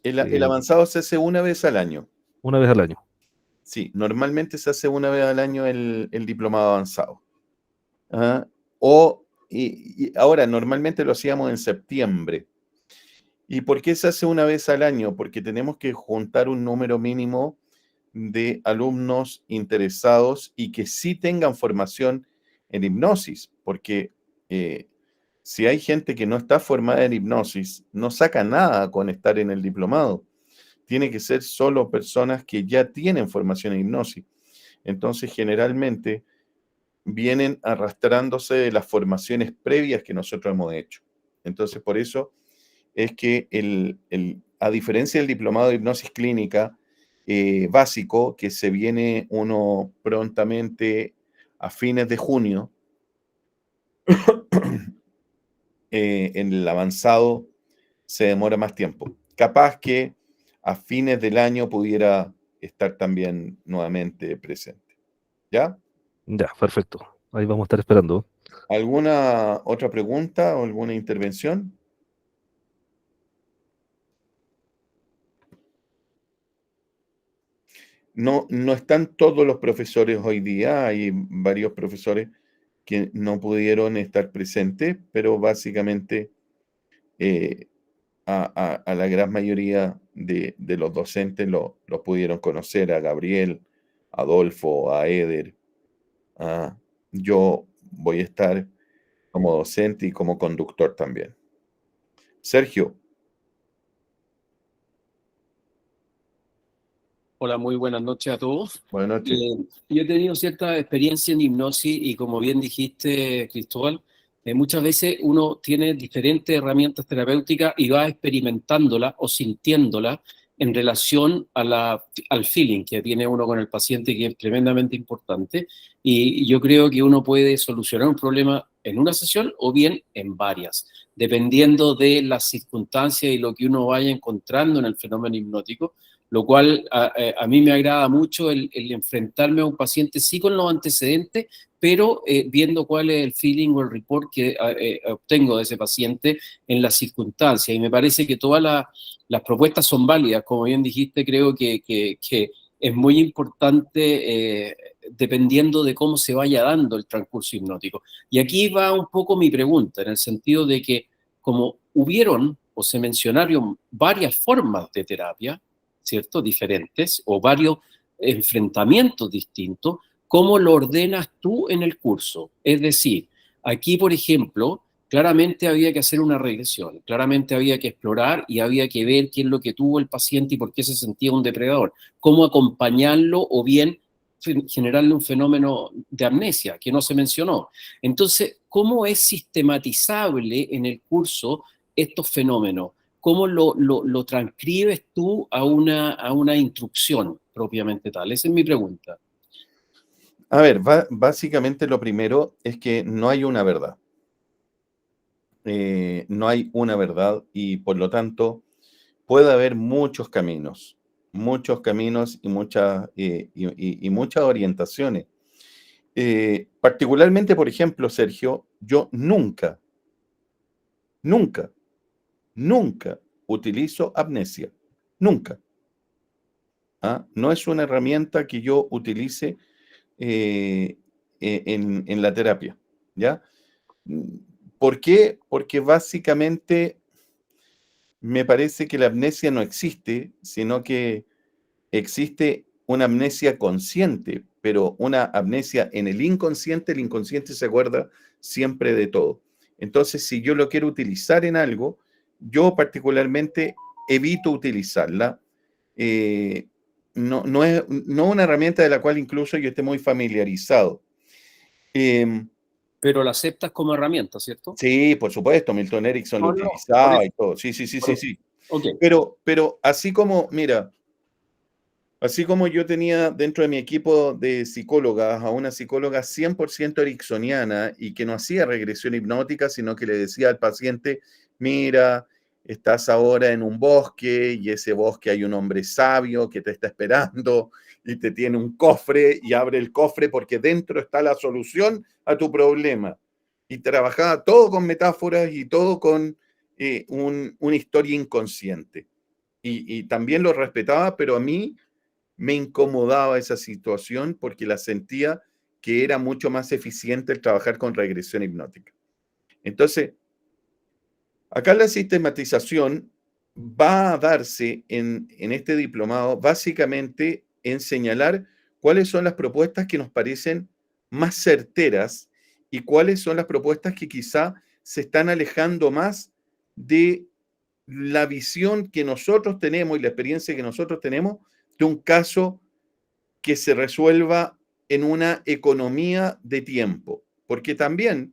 El avanzado se hace una vez al año. una vez al año. Sí, normalmente se hace una vez al año el diplomado avanzado. ¿Ah? Y ahora, normalmente lo hacíamos en septiembre. ¿Y por qué se hace una vez al año? Porque tenemos que juntar un número mínimo de alumnos interesados y que sí tengan formación en hipnosis, porque si hay gente que no está formada en hipnosis, no saca nada con estar en el diplomado. Tiene que ser solo personas que ya tienen formación en hipnosis. Entonces, generalmente vienen arrastrándose de las formaciones previas que nosotros hemos hecho. Entonces, por eso es que a diferencia del diplomado de hipnosis clínica básico, que se viene uno prontamente a fines de junio, en el avanzado se demora más tiempo. Capaz que a fines del año pudiera estar también nuevamente presente. ¿Ya? Ya, perfecto. Ahí vamos a estar esperando. ¿Alguna otra pregunta o alguna intervención? No están todos los profesores hoy día, hay varios profesores que no pudieron estar presentes, pero básicamente a la gran mayoría de los docentes los pudieron conocer, a Gabriel, a Adolfo, a Eder. Yo voy a estar como docente y como conductor también. Sergio. Hola, muy buenas noches a todos. Buenas noches. Yo he tenido cierta experiencia en hipnosis y como bien dijiste, Cristóbal, muchas veces uno tiene diferentes herramientas terapéuticas y va experimentándolas o sintiéndolas en relación al feeling que tiene uno con el paciente, que es tremendamente importante. Y yo creo que uno puede solucionar un problema en una sesión o bien en varias, dependiendo de las circunstancias y lo que uno vaya encontrando en el fenómeno hipnótico, lo cual a mí me agrada mucho el enfrentarme a un paciente, sí con los antecedentes, pero viendo cuál es el feeling o el report que obtengo de ese paciente en las circunstancias. Y me parece que todas las propuestas son válidas. Como bien dijiste, creo que es muy importante dependiendo de cómo se vaya dando el transcurso hipnótico. Y aquí va un poco mi pregunta, en el sentido de que como hubieron o se mencionaron varias formas de terapia, ¿cierto? Diferentes, o varios enfrentamientos distintos, ¿cómo lo ordenas tú en el curso? Es decir, aquí, por ejemplo, claramente había que hacer una regresión, claramente había que explorar y había que ver qué es lo que tuvo el paciente y por qué se sentía un depredador, cómo acompañarlo o bien generarle un fenómeno de amnesia que no se mencionó. Entonces, ¿cómo es sistematizable en el curso estos fenómenos? ¿Cómo lo transcribes tú a una instrucción propiamente tal? Esa es mi pregunta. A ver, básicamente lo primero es que no hay una verdad. No hay una verdad y por lo tanto puede haber muchos caminos y muchas orientaciones. Particularmente, por ejemplo, Sergio, yo nunca utilizo amnesia. Nunca. No es una herramienta que yo utilice en la terapia. ¿Ya? ¿Por qué? Porque básicamente me parece que la amnesia no existe, sino que existe una amnesia consciente, pero una amnesia en el inconsciente se acuerda siempre de todo. Entonces, si yo lo quiero utilizar en algo, yo particularmente evito utilizarla. No es una herramienta de la cual incluso yo esté muy familiarizado. Pero la aceptas como herramienta, ¿cierto? Sí, por supuesto, Milton Erickson lo utilizaba y todo. Sí. Okay. Pero así como, mira, así como yo tenía dentro de mi equipo de psicólogas a una psicóloga 100% ericksoniana y que no hacía regresión hipnótica, sino que le decía al paciente, mira, estás ahora en un bosque y ese bosque hay un hombre sabio que te está esperando y te tiene un cofre y abre el cofre porque dentro está la solución a tu problema. Y trabajaba todo con metáforas y todo con una historia inconsciente. Y también lo respetaba, pero a mí me incomodaba esa situación porque la sentía que era mucho más eficiente el trabajar con regresión hipnótica. Entonces, acá la sistematización va a darse en este diplomado básicamente en señalar cuáles son las propuestas que nos parecen más certeras y cuáles son las propuestas que quizá se están alejando más de la visión que nosotros tenemos y la experiencia que nosotros tenemos de un caso que se resuelva en una economía de tiempo. Porque también,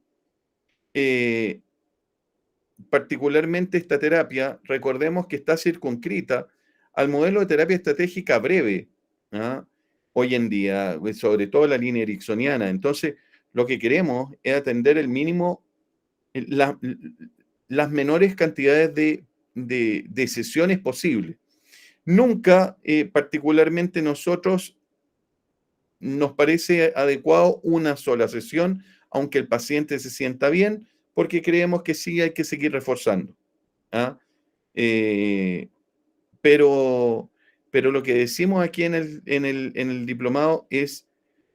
particularmente esta terapia, recordemos que está circunscrita al modelo de terapia estratégica breve, ¿ah? Hoy en día, sobre todo la línea ericksoniana. Entonces, lo que queremos es atender el mínimo, las menores cantidades de sesiones posibles. Nunca, particularmente nosotros, nos parece adecuado una sola sesión, aunque el paciente se sienta bien, porque creemos que sí hay que seguir reforzando. ¿Ah? Pero lo que decimos aquí en el diplomado es,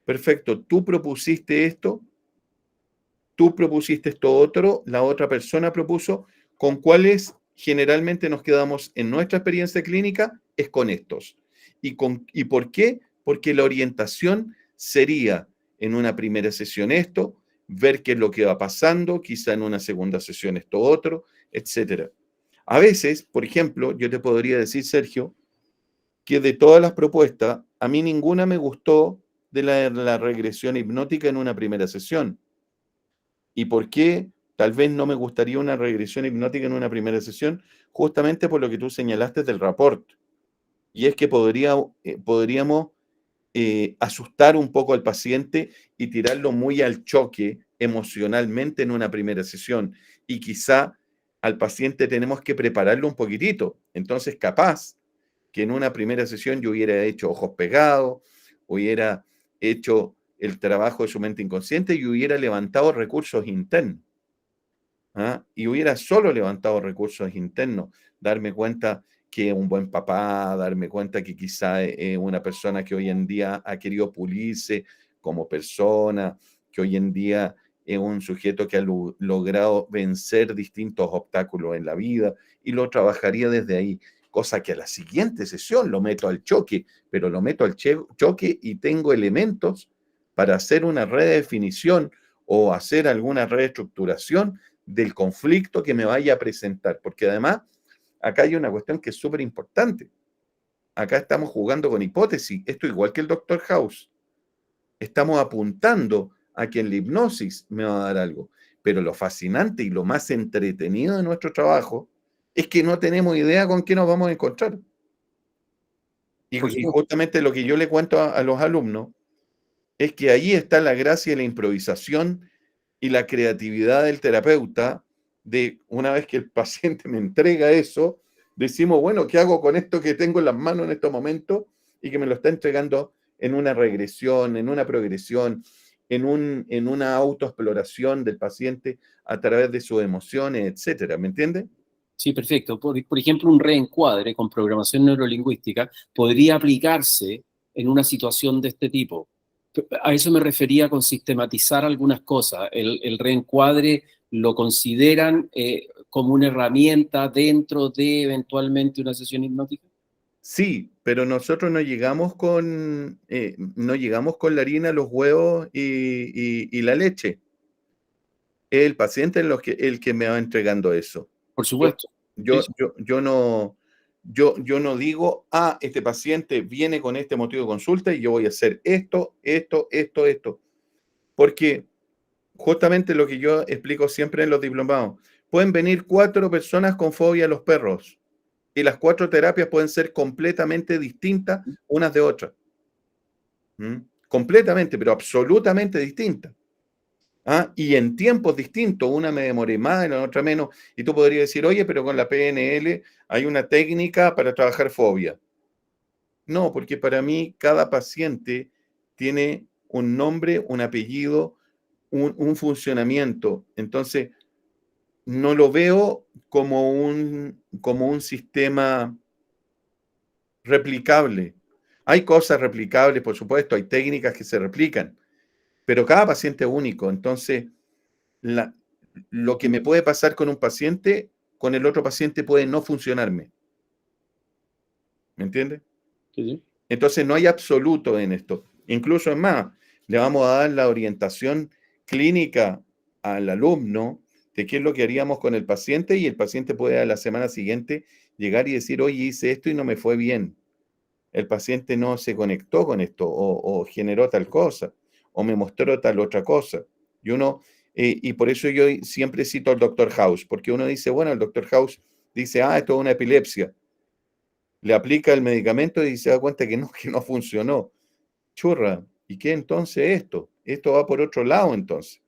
perfecto, tú propusiste esto otro, la otra persona propuso, ¿con cuáles generalmente nos quedamos en nuestra experiencia clínica? Es con estos. ¿Y por qué? Porque la orientación sería en una primera sesión esto, ver qué es lo que va pasando, quizá en una segunda sesión esto otro, etc. A veces, por ejemplo, yo te podría decir, Sergio, que de todas las propuestas, a mí ninguna me gustó de la regresión hipnótica en una primera sesión. ¿Y por qué tal vez no me gustaría una regresión hipnótica en una primera sesión? Justamente por lo que tú señalaste del rapport. Y es que podríamos asustar un poco al paciente y tirarlo muy al choque emocionalmente en una primera sesión. Y quizá al paciente tenemos que prepararlo un poquitito. Entonces, capaz que en una primera sesión yo hubiera hecho ojos pegados, hubiera hecho el trabajo de su mente inconsciente y hubiera levantado recursos internos. ¿Ah? Y hubiera solo levantado recursos internos, darme cuenta que es un buen papá, darme cuenta que quizá es una persona que hoy en día ha querido pulirse como persona, que hoy en día es un sujeto que ha logrado vencer distintos obstáculos en la vida y lo trabajaría desde ahí, cosa que a la siguiente sesión lo meto al choque, pero lo meto al choque y tengo elementos para hacer una redefinición o hacer alguna reestructuración del conflicto que me vaya a presentar, porque además acá hay una cuestión que es súper importante. Acá estamos jugando con hipótesis, esto igual que el Dr. House. Estamos apuntando a que en la hipnosis me va a dar algo, pero lo fascinante y lo más entretenido de nuestro trabajo es que no tenemos idea con qué nos vamos a encontrar. Y justamente lo que yo le cuento a los alumnos es que ahí está la gracia y la improvisación y la creatividad del terapeuta, de una vez que el paciente me entrega eso, decimos, bueno, ¿qué hago con esto que tengo en las manos en estos momentos y que me lo está entregando en una regresión, en una progresión, en una autoexploración del paciente a través de sus emociones, etcétera? ¿Me entiende? Sí, perfecto. Por ejemplo, un reencuadre con programación neurolingüística podría aplicarse en una situación de este tipo. A eso me refería con sistematizar algunas cosas. El reencuadre lo consideran como una herramienta dentro de eventualmente una sesión hipnótica? Sí, pero nosotros no llegamos con la harina, los huevos y la leche. El paciente es el que me va entregando eso. Por supuesto. Yo no digo, este paciente viene con este motivo de consulta y yo voy a hacer esto. Porque justamente lo que yo explico siempre en los diplomados, pueden venir 4 personas con fobia a los perros y las 4 terapias pueden ser completamente distintas unas de otras. Completamente, pero absolutamente distintas. Y en tiempos distintos, una me demoré más, la otra menos, y tú podrías decir, oye, pero con la PNL hay una técnica para trabajar fobia. No, porque para mí cada paciente tiene un nombre, un apellido, un funcionamiento. Entonces, no lo veo como un sistema replicable. Hay cosas replicables, por supuesto, hay técnicas que se replican, pero cada paciente es único. Entonces, lo que me puede pasar con un paciente, con el otro paciente puede no funcionarme. ¿Me entiendes? Sí. Entonces, no hay absoluto en esto. Incluso es más, le vamos a dar la orientación clínica al alumno de qué es lo que haríamos con el paciente y el paciente puede a la semana siguiente llegar y decir, oye, hice esto y no me fue bien. El paciente no se conectó con esto o generó tal cosa o me mostró tal otra cosa. Y por eso yo siempre cito al Dr. House, porque uno dice, bueno, el Dr. House dice, esto es una epilepsia. Le aplica el medicamento y se da cuenta que no funcionó. Churra, ¿y qué entonces esto? Esto va por otro lado entonces.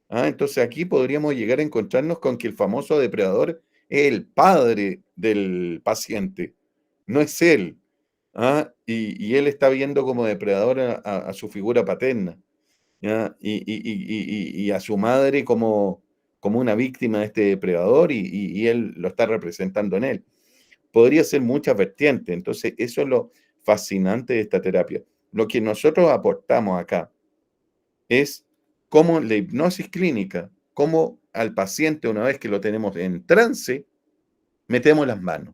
Entonces aquí podríamos llegar a encontrarnos con que el famoso depredador es el padre del paciente, no es él. Y él está viendo como depredador a su figura paterna, ¿ya? Y a su madre como una víctima de este depredador y él lo está representando en él. Podría ser muchas vertientes, entonces eso es lo fascinante de esta terapia. Lo que nosotros aportamos acá es cómo la hipnosis clínica, cómo al paciente una vez que lo tenemos en trance, metemos las manos.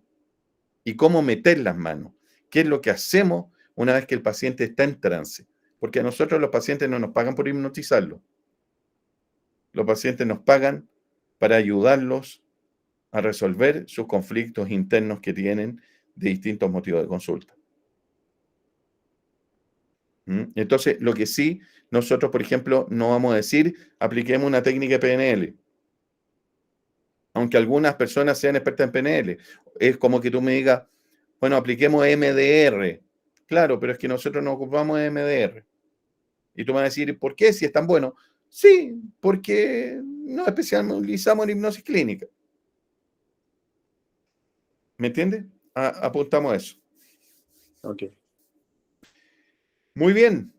Y cómo meter las manos. ¿Qué es lo que hacemos una vez que el paciente está en trance? Porque a nosotros los pacientes no nos pagan por hipnotizarlo. Los pacientes nos pagan para ayudarlos a resolver sus conflictos internos que tienen de distintos motivos de consulta. Entonces, lo que sí, nosotros, por ejemplo, no vamos a decir, apliquemos una técnica de PNL. Aunque algunas personas sean expertas en PNL. Es como que tú me digas, bueno, apliquemos MDR. Claro, pero es que nosotros no ocupamos MDR. Y tú me vas a decir, ¿por qué? Si es tan bueno. Sí, porque no especializamos en hipnosis clínica. ¿Me entiendes? Apuntamos a eso. Ok. Muy bien.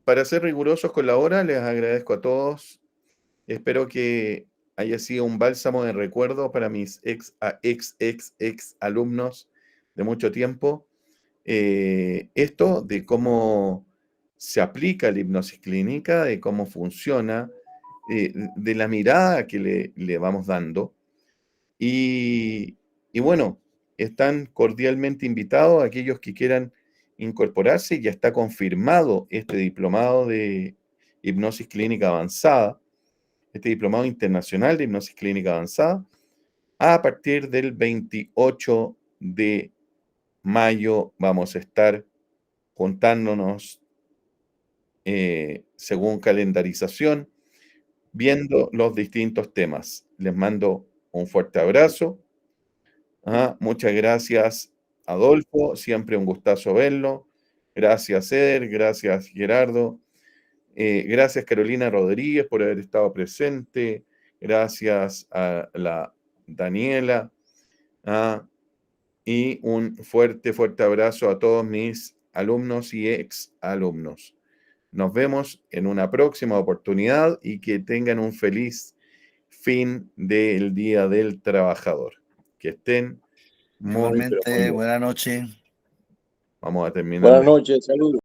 Para ser rigurosos con la hora, les agradezco a todos. Espero que haya sido un bálsamo de recuerdo para mis ex alumnos de mucho tiempo. Esto de cómo se aplica la hipnosis clínica, de cómo funciona, de la mirada que le vamos dando. Y bueno, están cordialmente invitados aquellos que quieran incorporarse. Ya está confirmado este diplomado de hipnosis clínica avanzada, este diplomado internacional de hipnosis clínica avanzada, a partir del 28 de mayo vamos a estar juntándonos según calendarización, viendo los distintos temas. Les mando un fuerte abrazo. Muchas gracias, Adolfo. Siempre un gustazo verlo. Gracias, Eder. Gracias, Gerardo. Gracias, Carolina Rodríguez, por haber estado presente. Gracias a la Daniela. Y un fuerte, fuerte abrazo a todos mis alumnos y ex alumnos. Nos vemos en una próxima oportunidad y que tengan un feliz fin del Día del Trabajador. Que estén muy, pero muy bien. Buenas noches. Vamos a terminar. Buenas noches, saludos.